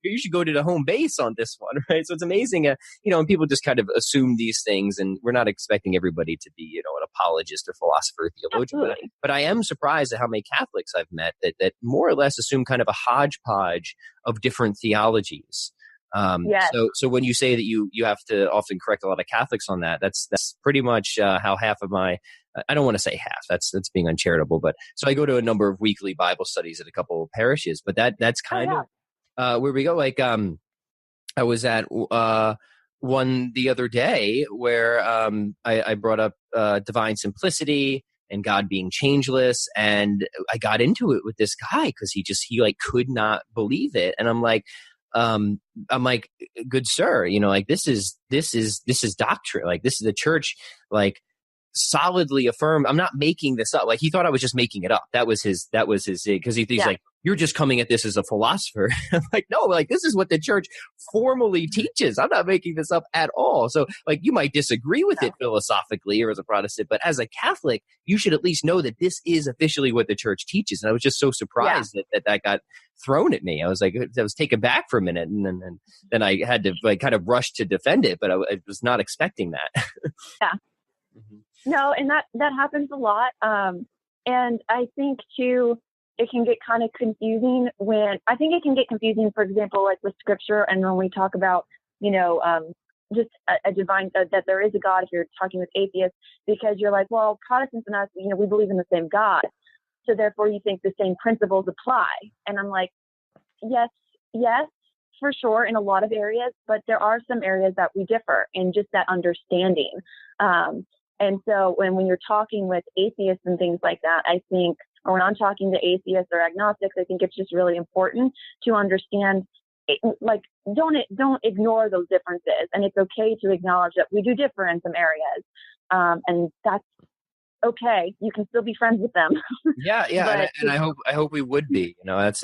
You should go to the home base on this one, right? So it's amazing, and people just kind of assume these things, and we're not expecting everybody to be, an apologist or philosopher or theologian. But I am surprised at how many Catholics I've met that more or less assume kind of a hodgepodge of different theologies. Yes. So when you say that you have to often correct a lot of Catholics on that, that's pretty much how half of my, I don't want to say half, that's being uncharitable, but so I go to a number of weekly Bible studies at a couple of parishes, but that's kind of where we go. Like I was at one the other day where I brought up divine simplicity and God being changeless, and I got into it with this guy because he could not believe it, and I'm like, good sir, this is doctrine. Like, this is the church, like, solidly affirmed. I'm not making this up. Like, he thought I was just making it up. That was his, because he's like, you're just coming at this as a philosopher. I'm like, no, like, this is what the church formally teaches. I'm not making this up at all. So, like, you might disagree with it philosophically or as a Protestant, but as a Catholic, you should at least know that this is officially what the church teaches. And I was just so surprised that got thrown at me. I was like, I was taken back for a minute, and then I had to like kind of rush to defend it, but I was not expecting that. Yeah. No, and that happens a lot. And I think too, it can get kind of confusing for example, like with scripture, and when we talk about, just a divine, that there is a God, if you're talking with atheists, because you're like, well, Protestants and us, we believe in the same God. So therefore you think the same principles apply. And I'm like, yes, for sure, in a lot of areas, but there are some areas that we differ in just that understanding. And so when you're talking with atheists and things like that, I think, or when I'm talking to atheists or agnostics, I think it's just really important to understand, like, don't ignore those differences. And it's okay to acknowledge that we do differ in some areas. And that's okay. You can still be friends with them. Yeah. And I hope we would be, that's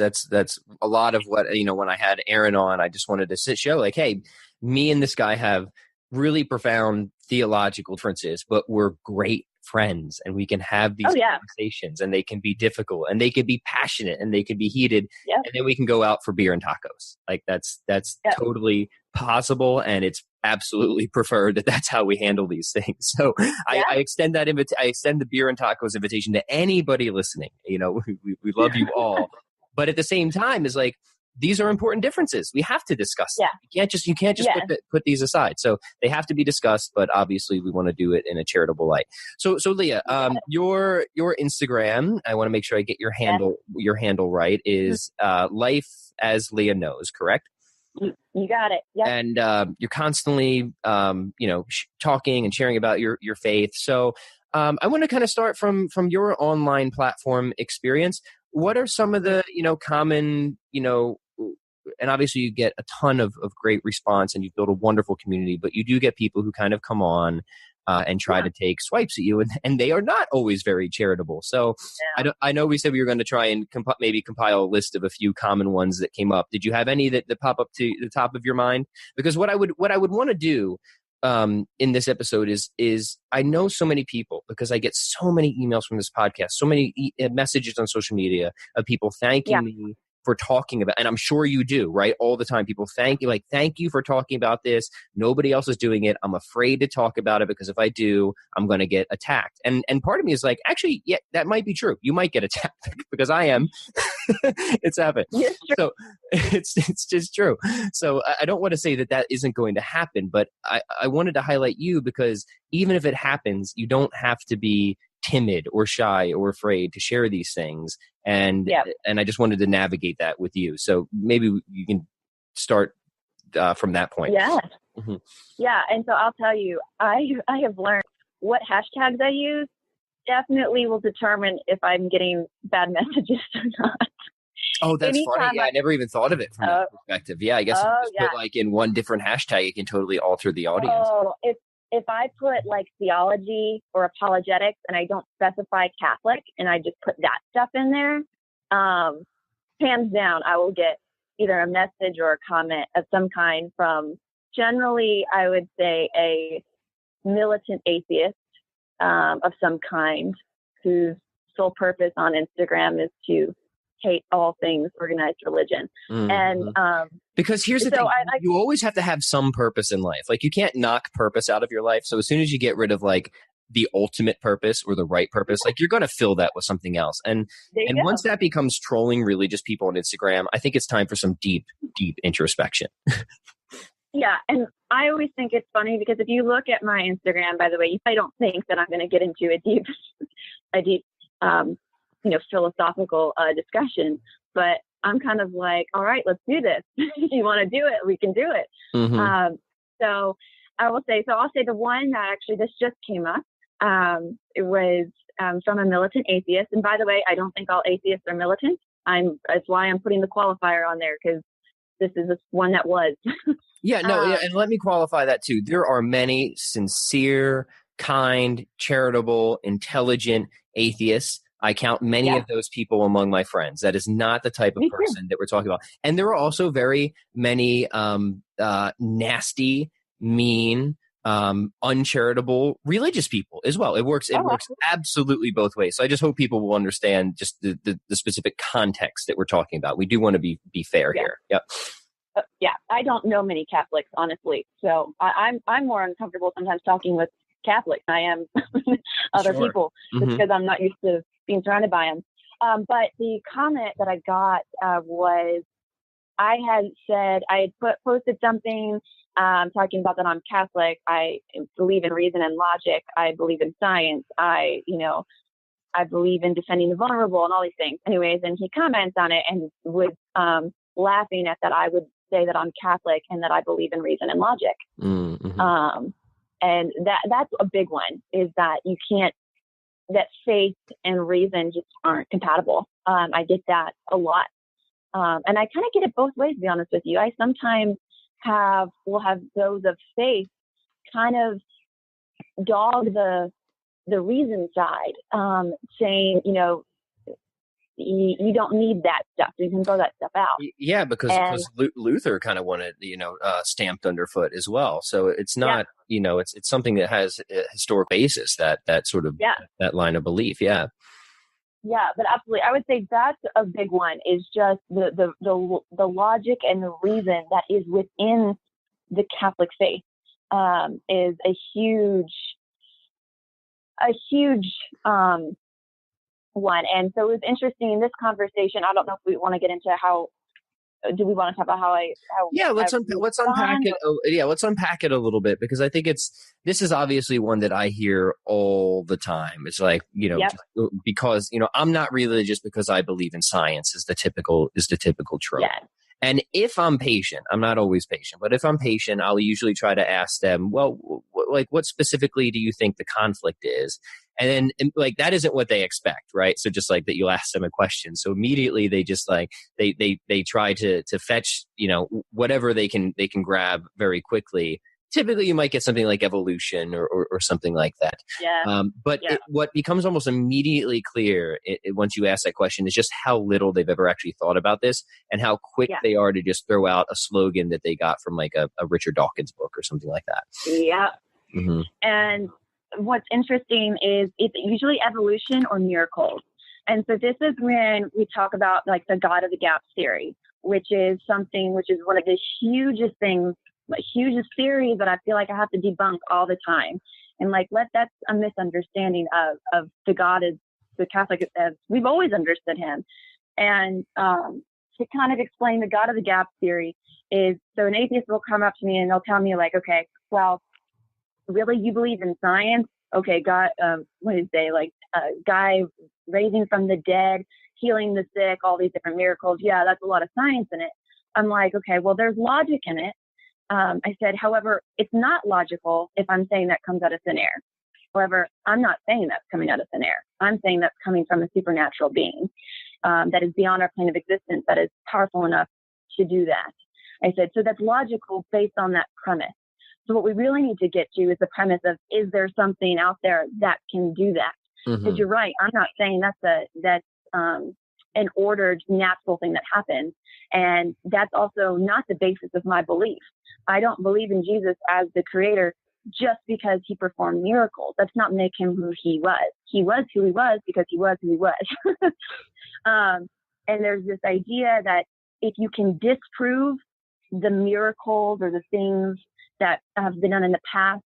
a lot of what, when I had Aaron on, I just wanted to show like, hey, me and this guy have really profound theological differences, but we're great friends, and we can have these conversations, and they can be difficult, and they can be passionate, and they can be heated, and then we can go out for beer and tacos. Like that's totally possible, and it's absolutely preferred that that's how we handle these things. So I extend that I extend the beer and tacos invitation to anybody listening. We love you all, but at the same time, is like, these are important differences. We have to discuss them. You can't just put these aside. So they have to be discussed, but obviously we want to do it in a charitable light. So Leah, your Instagram, I want to make sure I get your handle right, is LifeAsLeahKnows, correct? You got it. Yeah. And you're constantly talking and sharing about your faith. So I want to kind of start from your online platform experience. What are some of the common, and obviously you get a ton of great response, and you've built a wonderful community, but you do get people who kind of come on and try to take swipes at you, and they are not always very charitable. So I know we said we were going to try and maybe compile a list of a few common ones that came up. Did you have any that pop up to the top of your mind? Because what I would want to do in this episode is I know so many people, because I get so many emails from this podcast, so many messages on social media of people thanking me for talking about, and I'm sure you do, right? All the time, people thank you for talking about this. Nobody else is doing it. I'm afraid to talk about it because if I do, I'm going to get attacked. And part of me is like, actually, yeah, that might be true. You might get attacked because I am. It's happened. Yes, so it's just true. So I don't want to say that isn't going to happen, but I wanted to highlight you because even if it happens, you don't have to be timid or shy or afraid to share these things. And I just wanted to navigate that with you. So maybe you can start from that point. Yeah. Mm-hmm. Yeah. And so I'll tell you, I have learned what hashtags I use definitely will determine if I'm getting bad messages or not. Oh, that's funny. Yeah, I never even thought of it from that perspective. Yeah, I guess if you just put like in one different hashtag, it can totally alter the audience. Oh, if I put like theology or apologetics and I don't specify Catholic and I just put that stuff in there, hands down, I will get either a message or a comment of some kind from generally, I would say, a militant atheist of some kind whose sole purpose on Instagram is to hate all things organized religion. Mm-hmm. And because here's the thing, you always have to have some purpose in life. Like you can't knock purpose out of your life. So as soon as you get rid of like the ultimate purpose or the right purpose, like you're going to fill that with something else. And once that becomes trolling religious people on Instagram, I think it's time for some deep introspection. Yeah. And I always think it's funny because if you look at my Instagram, by the way, I don't think that I'm going to get into a deep, philosophical discussion, but I'm kind of like, all right, let's do this. If you want to do it, we can do it. Mm-hmm. So I'll say the one that actually this just came up. It was from a militant atheist. And by the way, I don't think all atheists are militant. That's why I'm putting the qualifier on there because this is one that was. Yeah, no, and let me qualify that too. There are many sincere, kind, charitable, intelligent atheists. I count many of those people among my friends. That is not the type of person that we're talking about. And there are also very many nasty, mean, uncharitable religious people as well. It works absolutely both ways. So I just hope people will understand just the specific context that we're talking about. We do want to be fair here. Yep. I don't know many Catholics, honestly. So I'm more uncomfortable sometimes talking with Catholics than I am other people just because I'm not used to being surrounded by them. But the comment that I got was I had posted something talking about that I'm Catholic. I believe in reason and logic. I believe in science. I believe in defending the vulnerable and all these things. Anyways, and he comments on it and was laughing at that I would say that I'm Catholic and that I believe in reason and logic. Mm-hmm. And that's a big one, is that you can't, that faith and reason just aren't compatible. I get that a lot. And I kind of get it both ways, to be honest with you. I sometimes will have those of faith kind of dog the reason side, saying, you don't need that stuff. You can throw that stuff out. Yeah, because Luther kind of wanted, stamped underfoot as well. So it's not, it's something that has a historic basis, that sort of that line of belief. Yeah. Yeah, but absolutely. I would say that's a big one, is just the logic and the reason that is within the Catholic faith is a huge one. And so it was interesting in this conversation. I don't know if we want to get into do we want to talk about let's unpack it. Yeah, let's unpack it a little bit, because I think this is obviously one that I hear all the time. It's like, because, I'm not religious because I believe in science is the typical trope. Yeah. And if I'm patient, I'm not always patient, but if I'm patient, I'll usually try to ask them, well, what specifically do you think the conflict is? And then that isn't what they expect, right? So just like that, you'll ask them a question. So immediately they just they try to fetch, whatever they can grab very quickly. Typically you might get something like evolution or something like that. Yeah. What becomes almost immediately clear once you ask that question is just how little they've ever actually thought about this, and how quick they are to just throw out a slogan that they got from like a Richard Dawkins book or something like that. Yeah. Mm-hmm. And what's interesting is it's usually evolution or miracles. And so this is when we talk about like the God of the gaps theory, which is one of the hugest things, hugest theories that I feel like I have to debunk all the time. And like, that's a misunderstanding of the God as the Catholic, as we've always understood him. And to kind of explain the God of the gaps theory is, so an atheist will come up to me and they'll tell me like, okay, well, really, you believe in science? Okay, God, what did they like? Guy raising from the dead, healing the sick, all these different miracles. Yeah, that's a lot of science in it. I'm like, okay, well, there's logic in it. I said, however, it's not logical if I'm saying that comes out of thin air. However, I'm not saying that's coming out of thin air. I'm saying that's coming from a supernatural being that is beyond our plane of existence, that is powerful enough to do that. I said, so that's logical based on that premise. So what we really need to get to is the premise of, is there something out there that can do that? Because you're right. I'm not saying that's an ordered, natural thing that happens. And that's also not the basis of my belief. I don't believe in Jesus as the creator just because he performed miracles. That's not make him who he was. He was who he was because he was who he was. And there's this idea that if you can disprove the miracles or the things that have been done in the past,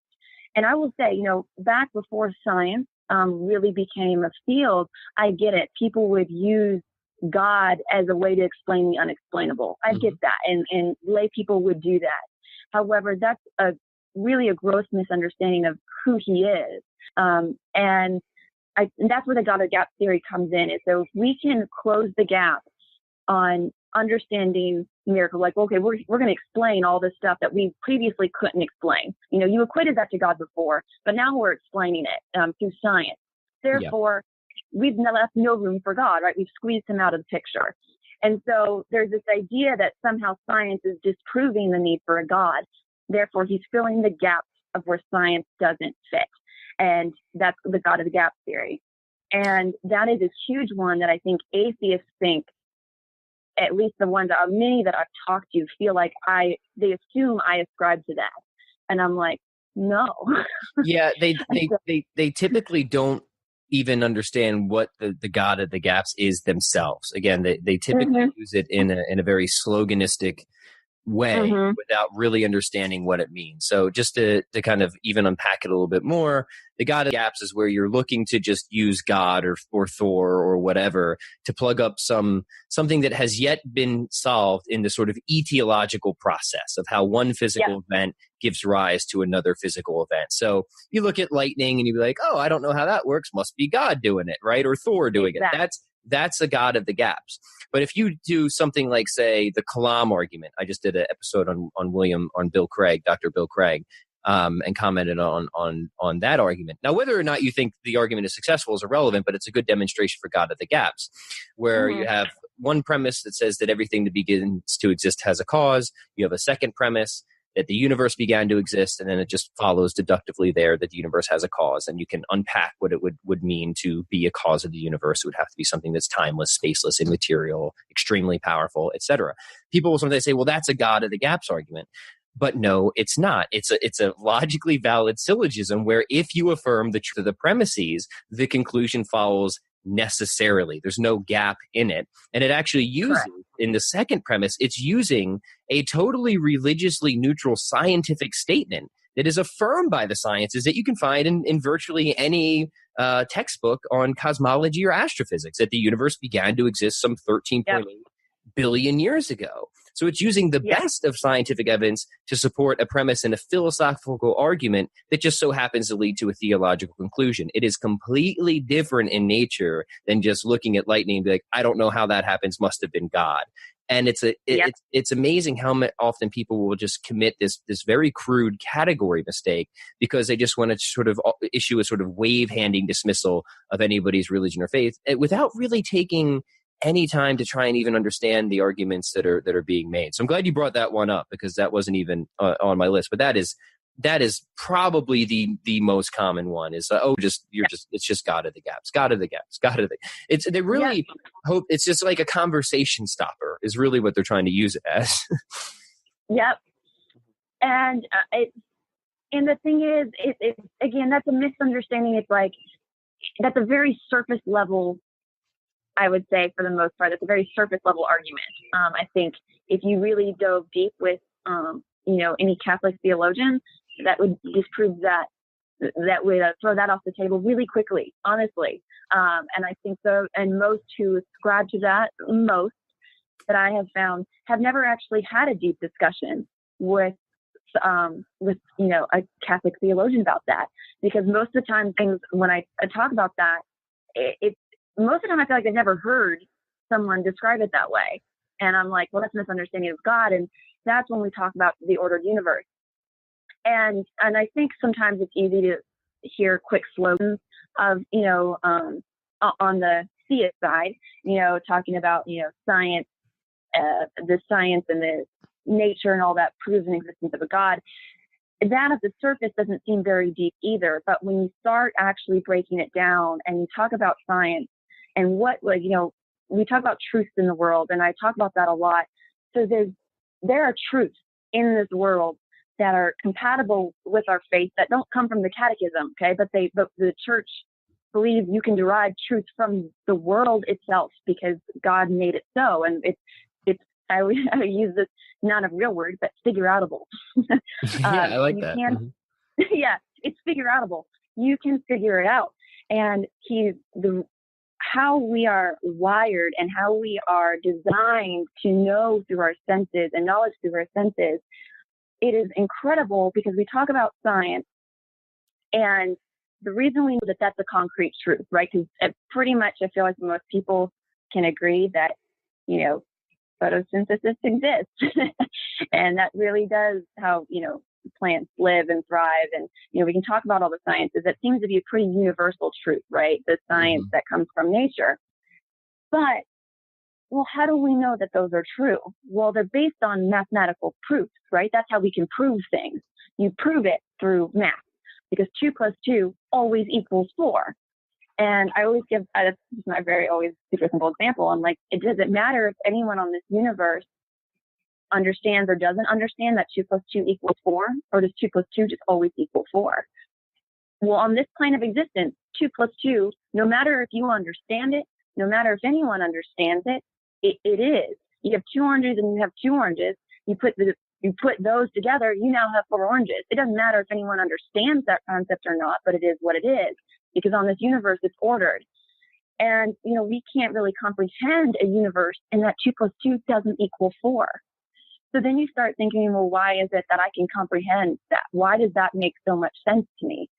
and I will say, back before science really became a field, I get it. People would use God as a way to explain the unexplainable. I get that. And lay people would do that. However, that's really a gross misunderstanding of who he is. And that's where the God of Gap theory comes in. Is so if we can close the gap on understanding miracles, like, okay, we're going to explain all this stuff that we previously couldn't explain. You equated that to God before, but now we're explaining it through science. Therefore, we've left no room for God, right? We've squeezed him out of the picture. And so there's this idea that somehow science is disproving the need for a God. Therefore, he's filling the gaps of where science doesn't fit. And that's the God of the gap theory. And that is a huge one that I think atheists think, at least the ones that many that I've talked to, feel like they assume I ascribe to that. And I'm like, no. Yeah, they typically don't even understand what the God of the gaps is themselves. Again, they typically use it in a very sloganistic way without really understanding what it means. So just to kind of even unpack it a little bit more, the God of gaps is where you're looking to just use God or Thor or whatever to plug up something that has yet been solved in the sort of etiological process of how one physical event gives rise to another physical event. So you look at lightning and you'd be like, oh, I don't know how that works. Must be God doing it, right? Or Thor doing it. That's a God of the gaps. But if you do something like, say, the Kalam argument, I just did an episode on Bill Craig, Dr. Bill Craig, and commented on that argument. Now, whether or not you think the argument is successful is irrelevant, but it's a good demonstration for God of the gaps, where you have one premise that says that everything that begins to exist has a cause. You have a second premise that the universe began to exist, and then it just follows deductively there that the universe has a cause, and you can unpack what it would mean to be a cause of the universe. It would have to be something that's timeless, spaceless, immaterial, extremely powerful, etc. People will sometimes say, well, that's a God of the gaps argument. But no, it's not. It's a logically valid syllogism where if you affirm the truth of the premises, the conclusion follows necessarily. There's no gap in it. And it actually uses, in the second premise, it's using a totally religiously neutral scientific statement that is affirmed by the sciences that you can find in virtually any textbook on cosmology or astrophysics, that the universe began to exist some 13.8 billion years ago. So it's using the best of scientific evidence to support a premise in a philosophical argument that just so happens to lead to a theological conclusion. It is completely different in nature than just looking at lightning and be like, I don't know how that happens, must have been God. And it's amazing how often people will just commit this very crude category mistake because they just want to sort of issue a sort of wave-handing dismissal of anybody's religion or faith without really taking any time to try and even understand the arguments that are being made. So I'm glad you brought that one up because that wasn't even on my list. But that is probably the most common one is it's just God of the gaps, God of the gaps, God of the. They really hope it's just like a conversation stopper is really what they're trying to use it as. Yep, and the thing is, it again, that's a misunderstanding. It's like that's a very surface level I would say for the most part, it's a very surface level argument. I think if you really dove deep with, any Catholic theologian, that would disprove that would throw that off the table really quickly, honestly. And I think so. And most who ascribe to that, that I have found, have never actually had a deep discussion with a Catholic theologian about that. Because most of the time, when I talk about that, most of the time I feel like I've never heard someone describe it that way. And I'm like, well, that's a misunderstanding of God. And that's when we talk about the ordered universe. And I think sometimes it's easy to hear quick slogans of, on the theist side, talking about, science, the science and the nature and all that proves an existence of a God. That at the surface doesn't seem very deep either. But when you start actually breaking it down and you talk about science and we talk about truths in the world, and I talk about that a lot. So there are truths in this world that are compatible with our faith that don't come from the catechism, okay? But the church believes you can derive truth from the world itself because God made it so. And I use this, not a real word, but figure-outable. I like that. Yeah, it's figure-outable. You can figure it out. And how we are wired and how we are designed to know through our senses and knowledge through our senses, it is incredible because we talk about science, and the reason we know that that's a concrete truth, right? Because pretty much I feel like most people can agree that, photosynthesis exists. And that really does how, plants live and thrive. And, we can talk about all the sciences. That seems to be a pretty universal truth, right? The science that comes from nature. But, well, how do we know that those are true? Well, they're based on mathematical proofs, right? That's how we can prove things. You prove it through math because 2 + 2 always equals 4. And I always give, this is my very always super simple example. I'm like, it doesn't matter if anyone on this universe understands or doesn't understand that 2 + 2 = 4, or does 2 + 2 just always equal 4? Well, on this plane of existence, 2 + 2, no matter if you understand it, no matter if anyone understands it, it is. You have 2 oranges and you have 2 oranges. You put those together, you now have 4 oranges. It doesn't matter if anyone understands that concept or not, but it is what it is. Because on this universe, it's ordered. And, we can't really comprehend a universe in that 2 + 2 doesn't equal 4. So then you start thinking, well, why is it that I can comprehend that? Why does that make so much sense to me?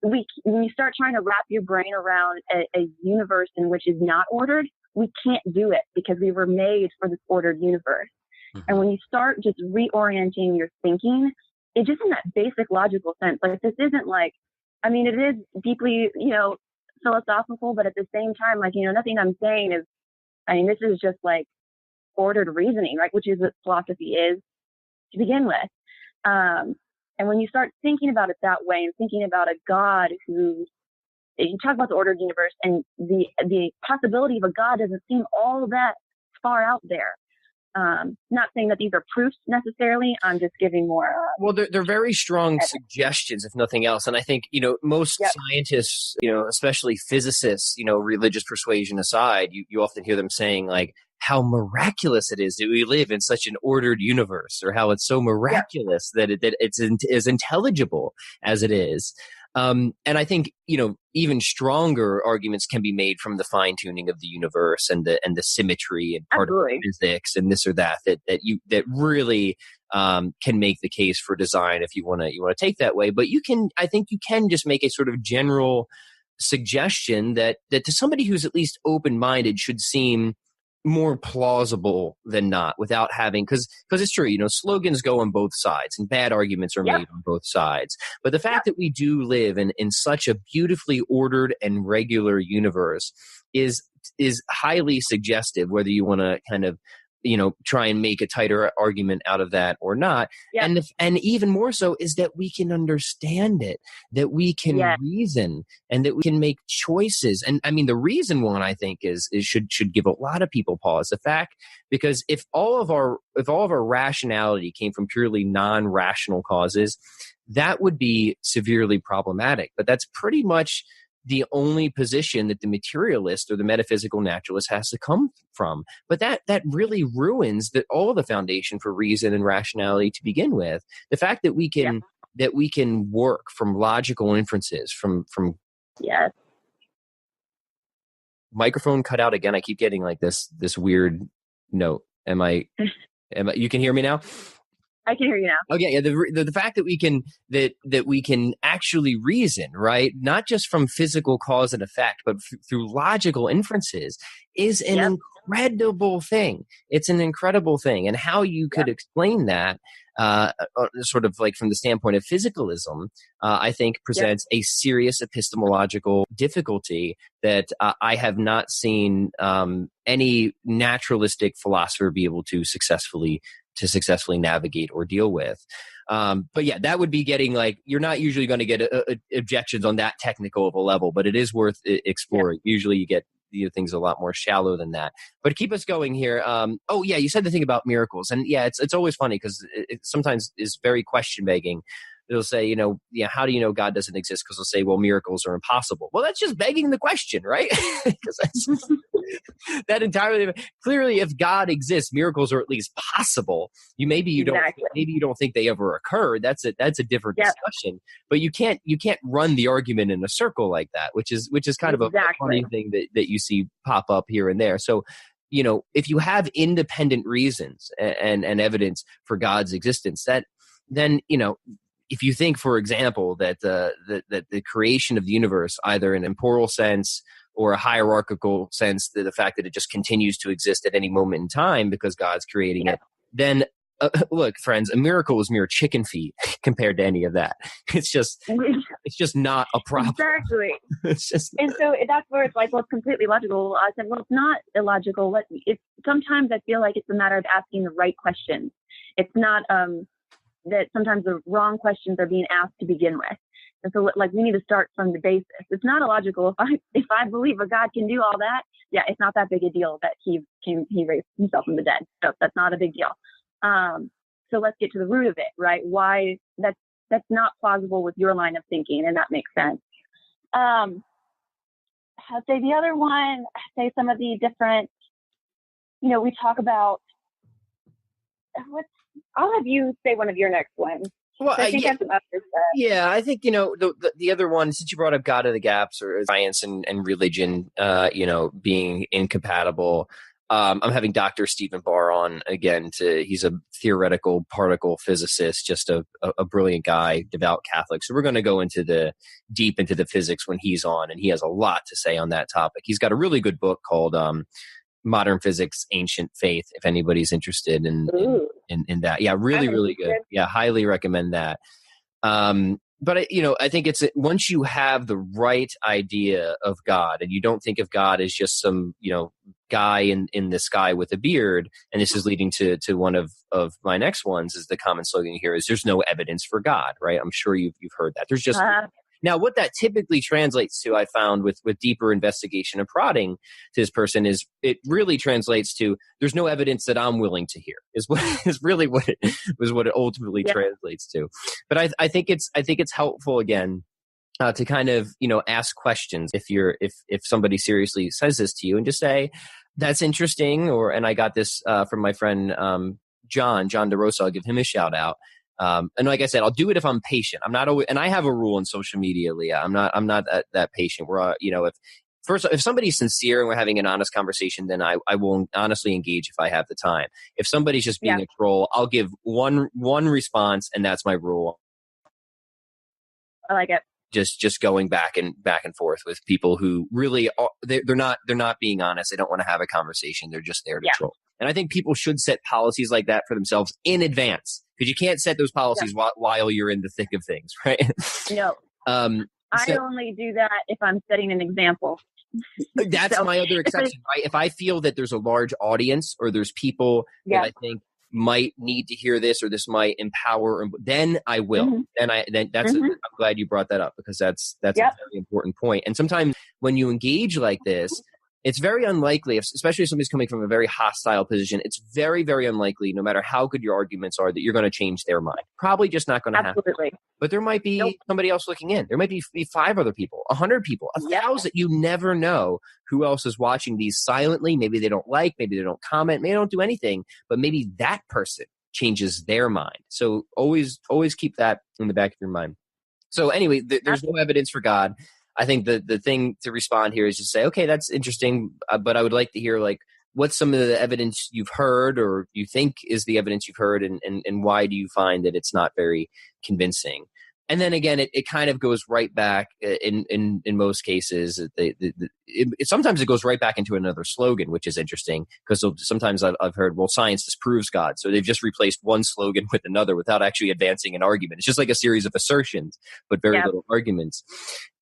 When you start trying to wrap your brain around a universe in which is not ordered, we can't do it because we were made for this ordered universe. Mm-hmm. And when you start just reorienting your thinking, it just in that basic logical sense, like this isn't like, it is deeply, philosophical, but at the same time, nothing I'm saying is, this is just like ordered reasoning, right? Which is what philosophy is to begin with. And when you start thinking about it that way and thinking about a God who, you talk about the ordered universe, and the possibility of a God doesn't seem all that far out there. Not saying that these are proofs necessarily. I'm just giving more. Well, they're very strong suggestions, if nothing else. And I think, most scientists, especially physicists, religious persuasion aside, you often hear them saying like how miraculous it is that we live in such an ordered universe, or how it's so miraculous that it's as intelligible as it is. And I think, even stronger arguments can be made from the fine tuning of the universe and the symmetry and particle physics and this or that really can make the case for design if you want to take that way. But I think you can just make a sort of general suggestion that to somebody who's at least open-minded should seem more plausible than not, without having, because it's true, slogans go on both sides and bad arguments are made on both sides. But the fact that we do live in such a beautifully ordered and regular universe is highly suggestive, whether you want to kind of try and make a tighter argument out of that or not. Yeah. And even more so is that we can understand it, that we can reason, and that we can make choices. And the reason one, I think, is should give a lot of people pause. The fact, because if all of our rationality came from purely non-rational causes, that would be severely problematic. But that's pretty much the only position that the materialist or the metaphysical naturalist has to come from. But that really ruins all the foundation for reason and rationality to begin with. The fact that we can work from logical inferences from Yes. Microphone cut out again. I keep getting like this weird note. Am I you can hear me now? I can hear you now. Okay, yeah. The fact that we can actually reason, right, not just from physical cause and effect, but through logical inferences, is an incredible thing. It's an incredible thing, and how you could explain that, sort of like from the standpoint of physicalism, I think presents a serious epistemological difficulty that I have not seen any naturalistic philosopher be able to successfully navigate or deal with. But yeah, that would be getting like, you're not usually going to get objections on that technical of a level, but it is worth exploring. Usually you get things a lot more shallow than that. But keep us going here. You said the thing about miracles, and it's always funny because it sometimes is very question begging. They'll say, how do you know God doesn't exist? Because they'll say, well, miracles are impossible. Well, that's just begging the question, right? That entirely clearly, if God exists, miracles are at least possible. Maybe you don't think they ever occurred. That's a different discussion. But you can't run the argument in a circle like that, which is kind of a funny thing that you see pop up here and there. So, if you have independent reasons and evidence for God's existence, then if you think, for example, that the creation of the universe, either in a temporal sense or a hierarchical sense, the fact that it just continues to exist at any moment in time because God's creating it, then look, friends, a miracle is mere chicken feet compared to any of that. It's just not a problem. Exactly. And so that's where it's like, well, it's completely logical. I said, well, it's not illogical. Sometimes I feel like it's a matter of asking the right questions. It's not that sometimes the wrong questions are being asked to begin with. And so we need to start from the basis. It's not illogical. If I believe a God can do all that, it's not that big a deal that he raised himself from the dead. So that's not a big deal. So let's get to the root of it, right? Why that's not plausible with your line of thinking, and that makes sense. I'll say the other one, some of the different, we talk about I'll have you say one of your next ones. Well, I think that's about yeah, I think, the other one, since you brought up God of the Gaps or science and religion, being incompatible, I'm having Dr. Stephen Barr on again. He's a theoretical particle physicist, just a brilliant guy, devout Catholic. So we're going to go deep into the physics when he's on, and he has a lot to say on that topic. He's got a really good book called Modern Physics, Ancient Faith, if anybody's interested in that. Yeah, really good. Yeah, highly recommend that. But I think it's once you have the right idea of God, and you don't think of God as just some guy in the sky with a beard, and this is leading to one of my next ones, is the common slogan here is there's no evidence for God, right? I'm sure you've heard that. There's just now, what that typically translates to, I found with deeper investigation and prodding to this person, is it really translates to there's no evidence that I'm willing to hear. Is really what it ultimately translates to. But I think it's helpful again to kind of ask questions if somebody seriously says this to you, and just say that's interesting, and I got this from my friend John DeRosa. I'll give him a shout out. And like I said, I'll do it if I'm patient. I'm not always, and I have a rule on social media, Leah. I'm not that patient. Where if somebody's sincere and we're having an honest conversation, then I will honestly engage if I have the time. If somebody's just being a troll, I'll give one response, and that's my rule. I like it. Just going back and forth with people who really are, they're not being honest. They don't want to have a conversation. They're just there to troll. And I think people should set policies like that for themselves in advance, because you can't set those policies while you're in the thick of things, right? No. I only do that if I'm setting an example. That's my other exception, right? If I feel that there's a large audience, or there's people that I think might need to hear this, or this might empower, then I will. I'm glad you brought that up, because that's a very important point. And sometimes when you engage like this, it's very unlikely, especially if somebody's coming from a very hostile position, it's very, very unlikely, no matter how good your arguments are, that you're going to change their mind. Probably just not going to happen. Absolutely. But there might be somebody else looking in. There might be 5 other people, 100 people, 1,000. You never know who else is watching these silently. Maybe they don't like, maybe they don't comment, maybe they don't do anything, but maybe that person changes their mind. So always keep that in the back of your mind. So anyway, there's no evidence for God. I think the thing to respond here is just say, okay, that's interesting, but I would like to hear, like, what's some of the evidence you've heard or you think is the evidence you've heard, and why do you find that it's not very convincing? And then again, it kind of goes right back in most cases. Sometimes it goes right back into another slogan, which is interesting, because sometimes I've heard, well, science disproves God. So they've just replaced one slogan with another without actually advancing an argument. It's just like a series of assertions, but very little arguments.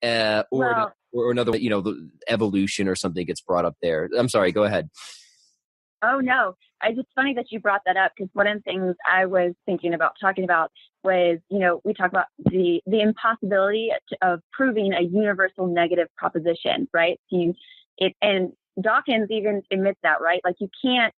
Or another, the evolution or something gets brought up there. I'm sorry, go ahead. Oh, no. It's funny that you brought that up, because one of the things I was thinking about talking about was, we talk about the impossibility of proving a universal negative proposition, right? And Dawkins even admits that, right? Like you can't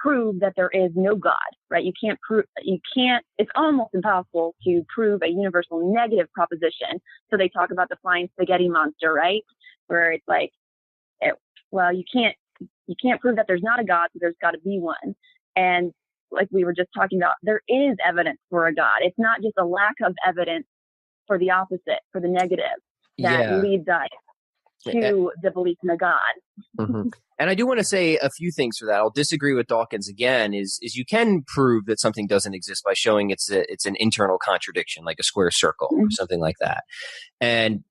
prove that there is no God, right? It's almost impossible to prove a universal negative proposition. So they talk about the flying spaghetti monster, right? Where it's like, you can't prove that there's not a God, so there's got to be one. And like we were just talking about, there is evidence for a God. It's not just a lack of evidence for the opposite, for the negative, that leads us to the belief in a God. Mm-hmm. And I do want to say a few things for that. I'll disagree with Dawkins again, is you can prove that something doesn't exist by showing it's an internal contradiction, like a square circle or something like that. And,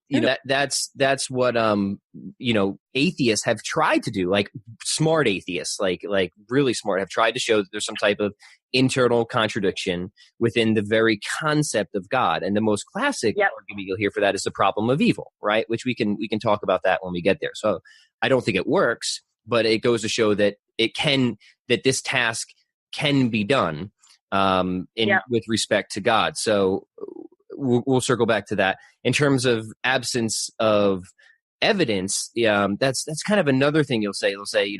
that's what, atheists have tried to do, like smart atheists, like really smart, have tried to show that there's some type of internal contradiction within the very concept of God. And the most classic argument you'll hear for that is the problem of evil, right? Which we can talk about that when we get there. So I don't think it works, but it goes to show that that this task can be done with respect to God. So we'll circle back to that. In terms of absence of evidence, that's kind of another thing you'll say. They'll say,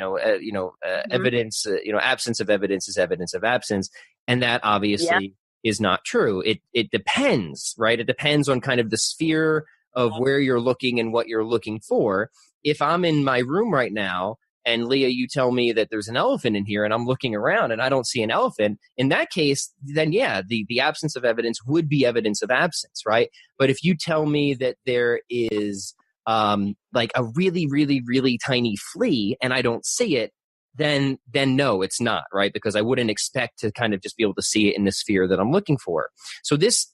evidence, absence of evidence is evidence of absence, and that obviously is not true. It depends, right? It depends on kind of the sphere of where you're looking and what you're looking for. If I'm in my room right now, and Leah, you tell me that there's an elephant in here, and I'm looking around and I don't see an elephant, in that case, then the absence of evidence would be evidence of absence, right? But if you tell me that there is like a really, really, really tiny flea and I don't see it, then no, it's not, right? Because I wouldn't expect to kind of just be able to see it in the sphere that I'm looking for. So this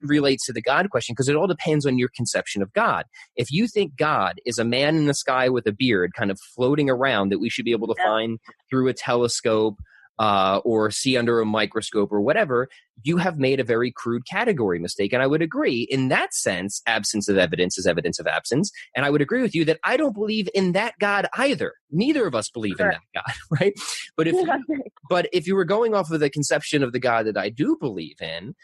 relates to the God question, because it all depends on your conception of God. If you think God is a man in the sky with a beard kind of floating around that we should be able to find through a telescope or see under a microscope or whatever, you have made a very crude category mistake. And I would agree, in that sense, absence of evidence is evidence of absence. And I would agree with you that I don't believe in that God either. Neither of us believe in that God, right? But if you were going off of the conception of the God that I do believe in,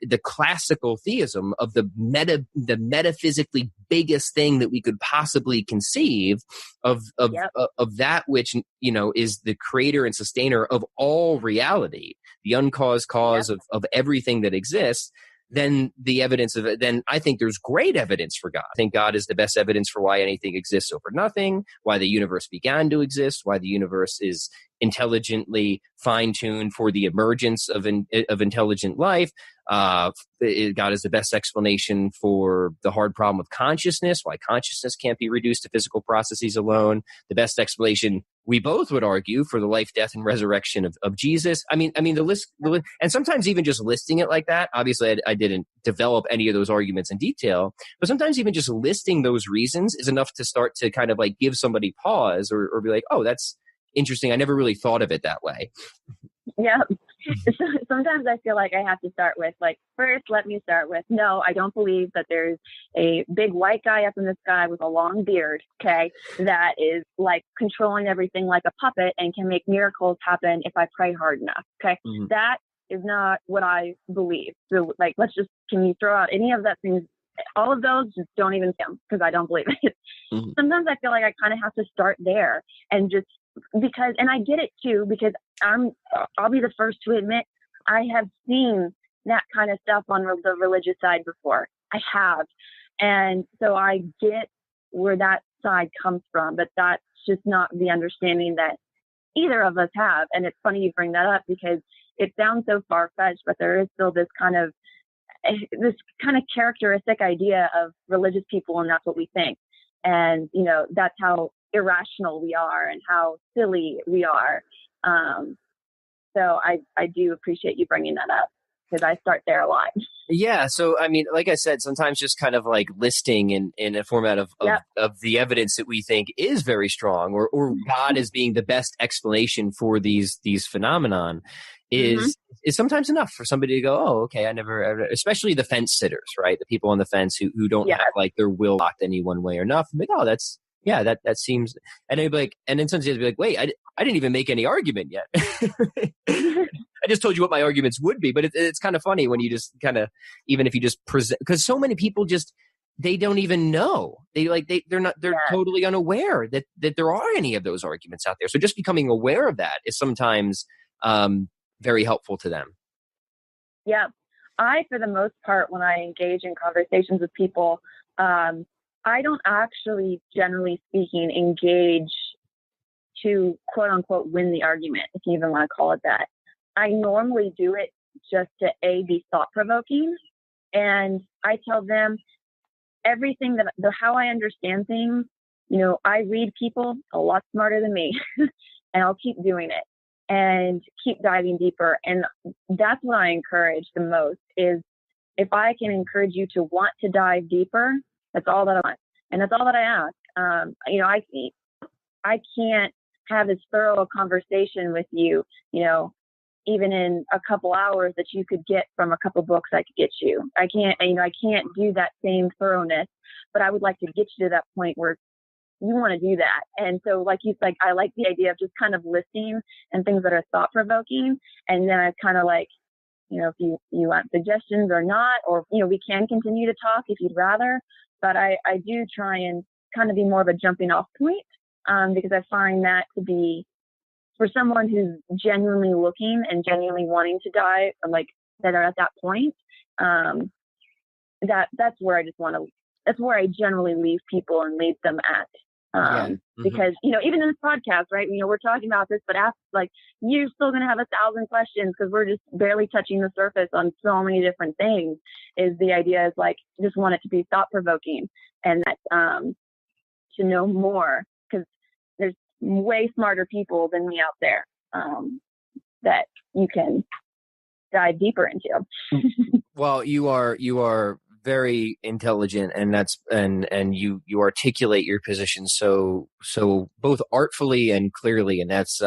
the classical theism of the metaphysically biggest thing that we could possibly conceive of that which is the creator and sustainer of all reality, the uncaused cause of everything that exists, then the evidence of it, then I think there's great evidence for God. I think God is the best evidence for why anything exists over nothing, why the universe began to exist, why the universe is intelligently fine-tuned for the emergence of intelligent life. God is the best explanation for the hard problem of consciousness, why consciousness can't be reduced to physical processes alone. The best explanation, we both would argue, for the life, death, and resurrection of Jesus. I mean, the list, and sometimes even just listing it like that. Obviously, I didn't develop any of those arguments in detail, but sometimes even just listing those reasons is enough to start to kind of like give somebody pause or be like, oh, that's interesting. I never really thought of it that way. Yeah. Sometimes I feel like I have to start with, like, first, let me start with, no, I don't believe that there's a big white guy up in the sky with a long beard, okay, that is like controlling everything like a puppet and can make miracles happen if I pray hard enough, okay? Mm-hmm. That is not what I believe. So, like, can you throw out any of that things all of those just don't even count because I don't believe it. Mhm. Sometimes I feel like I kind of have to start there and just because, and I get it too, because I'll be the first to admit I have seen that kind of stuff on the religious side before. I have. And so I get where that side comes from, but that's just not the understanding that either of us have. And it's funny you bring that up because it sounds so far-fetched, but there is still this kind of characteristic idea of religious people, and that's what we think. And, you know, that's how irrational we are and how silly we are. So I do appreciate you bringing that up because I start there a lot. Yeah. So, I mean, like I said, sometimes just kind of like listing in a format of the evidence that we think is very strong or God as being the best explanation for these phenomenon is sometimes enough for somebody to go, oh, okay, I never, especially the fence sitters, right? The people on the fence who don't have like their will locked any one way or enough. I'm like, oh, that seems, and they'd be like, and then sometimes they'd be like, wait, I didn't even make any argument yet. I just told you what my arguments would be, but it's kind of funny when you just kind of, even if you just present, because so many people just, they don't even know. They're totally unaware that there are any of those arguments out there. So just becoming aware of that is sometimes very helpful to them. Yeah. For the most part, when I engage in conversations with people, I don't actually, generally speaking, engage to quote unquote win the argument, if you even want to call it that. I normally do it just to be thought provoking, and I tell them everything how I understand things. You know, I read people a lot smarter than me, and I'll keep doing it and keep diving deeper. And that's what I encourage the most is if I can encourage you to want to dive deeper, that's all that I want. And that's all that I ask. You know, I can't have as thorough a conversation with you, you know, even in a couple hours that you could get from a couple books I could get you. I can't do that same thoroughness, but I would like to get you to that point where you want to do that. And so I like the idea of just kind of listening and things that are thought provoking. And then I kind of like, you know, if you want suggestions or not, or, you know, we can continue to talk if you'd rather, but I do try and kind of be more of a jumping off point, because I find that to be, for someone who's genuinely looking and genuinely wanting to dive, like that are at that point, that's where that's where I generally leave people and leave them at. Because, you know, even in this podcast, right, you know, we're talking about this, but you're still going to have 1,000 questions because we're just barely touching the surface on so many different things. Is the idea is like, just want it to be thought provoking and that, to know more, because there's way smarter people than me out there, that you can dive deeper into. Well, you are very intelligent, and you articulate your position so both artfully and clearly, and that's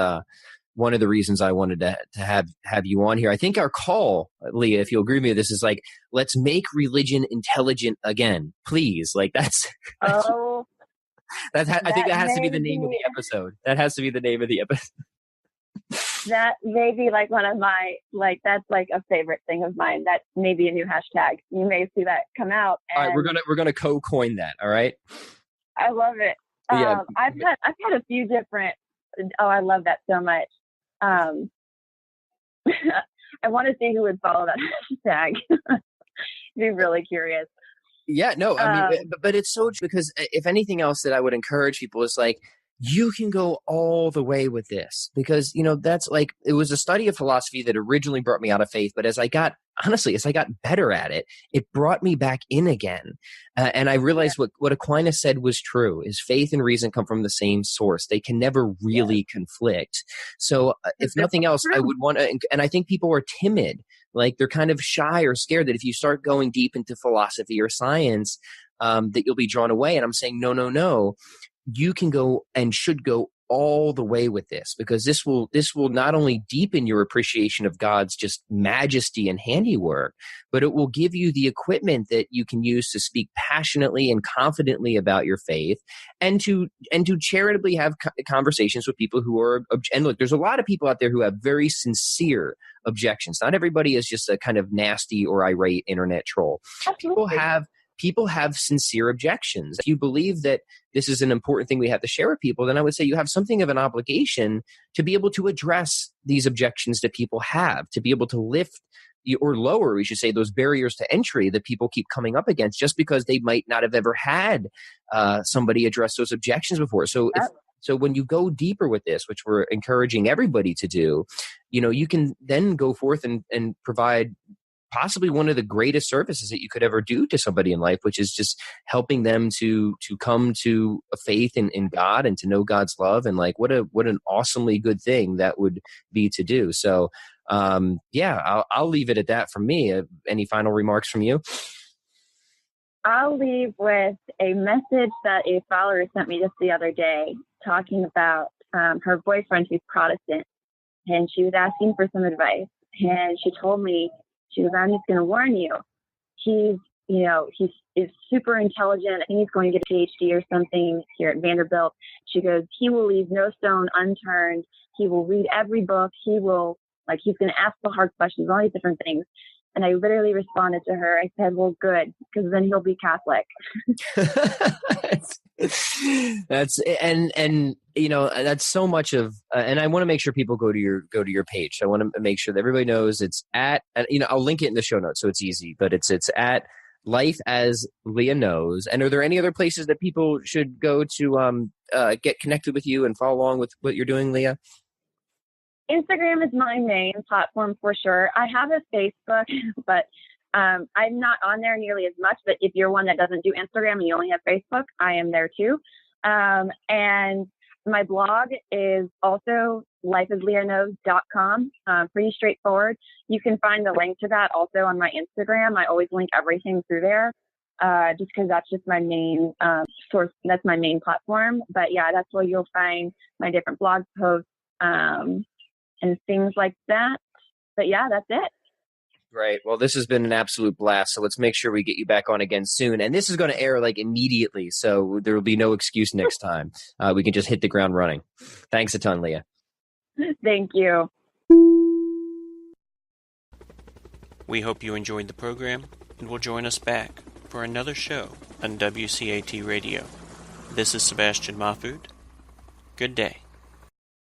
one of the reasons I wanted to have you on here. I think our call, Leah, if you'll agree with me, this is like, let's make religion intelligent again, please. Like that's oh, I think that has to be the name of the episode. That has to be the name of the episode. That may be like one of my, like, that's like a favorite thing of mine. That's maybe a new hashtag. You may see that come out. All right, we're gonna co-coin that. All right. I love it. Yeah. I've had a few different. Oh, I love that so much. I want to see who would follow that hashtag. Be really curious. Yeah, no, I mean, but it's so true, because if anything else that I would encourage people is like, you can go all the way with this, because, you know, that's like, it was a study of philosophy that originally brought me out of faith. But as I got better at it, it brought me back in again. And I realized what Aquinas said was true, is faith and reason come from the same source. They can never really conflict. So if nothing else, I would want to, and I think people are timid, like they're kind of shy or scared that if you start going deep into philosophy or science, that you'll be drawn away. And I'm saying, no. You can go and should go all the way with this, because this will not only deepen your appreciation of God's just majesty and handiwork, but it will give you the equipment that you can use to speak passionately and confidently about your faith, and to charitably have conversations with people who are, and look, there's a lot of people out there who have very sincere objections. Not everybody is just a kind of nasty or irate internet troll. Absolutely. people have sincere objections. If you believe that this is an important thing we have to share with people, then I would say you have something of an obligation to be able to address these objections that people have, to be able to lift or lower, we should say, those barriers to entry that people keep coming up against just because they might not have ever had somebody address those objections before. So so when you go deeper with this, which we're encouraging everybody to do, you can then go forth and provide possibly one of the greatest services that you could ever do to somebody in life, which is just helping them to come to a faith in God and to know God's love. And like, what an awesomely good thing that would be to do. So, I'll leave it at that from me. Any final remarks from you? I'll leave with a message that a follower sent me just the other day, talking about her boyfriend who's Protestant, and she was asking for some advice. And she told me, she goes, I'm just going to warn you. He's super intelligent. I think he's going to get a PhD or something here at Vanderbilt. She goes, he will leave no stone unturned. He will read every book. He's going to ask the hard questions, all these different things. And I literally responded to her. I said, well, good, because then he'll be Catholic. That's so much of, and I want to make sure people go to your page. I want to make sure that everybody knows it's at, I'll link it in the show notes so it's easy, but it's at LifeAsLeahKnows. And are there any other places that people should go to get connected with you and follow along with what you're doing, Leah? Instagram is my main platform for sure. I have a Facebook, but I'm not on there nearly as much. But if you're one that doesn't do Instagram and you only have Facebook, I am there too. And my blog is also LifeAsLeahKnows.com. Pretty straightforward. You can find the link to that also on my Instagram. I always link everything through there, just because that's just my main source. That's my main platform. But yeah, that's where you'll find my different blog posts and things like that. But yeah, that's it. Great. Well, this has been an absolute blast. So let's make sure we get you back on again soon. And this is going to air like immediately. So there will be no excuse next time. We can just hit the ground running. Thanks a ton, Leah. Thank you. We hope you enjoyed the program and will join us back for another show on WCAT Radio. This is Sebastian Mahfood. Good day.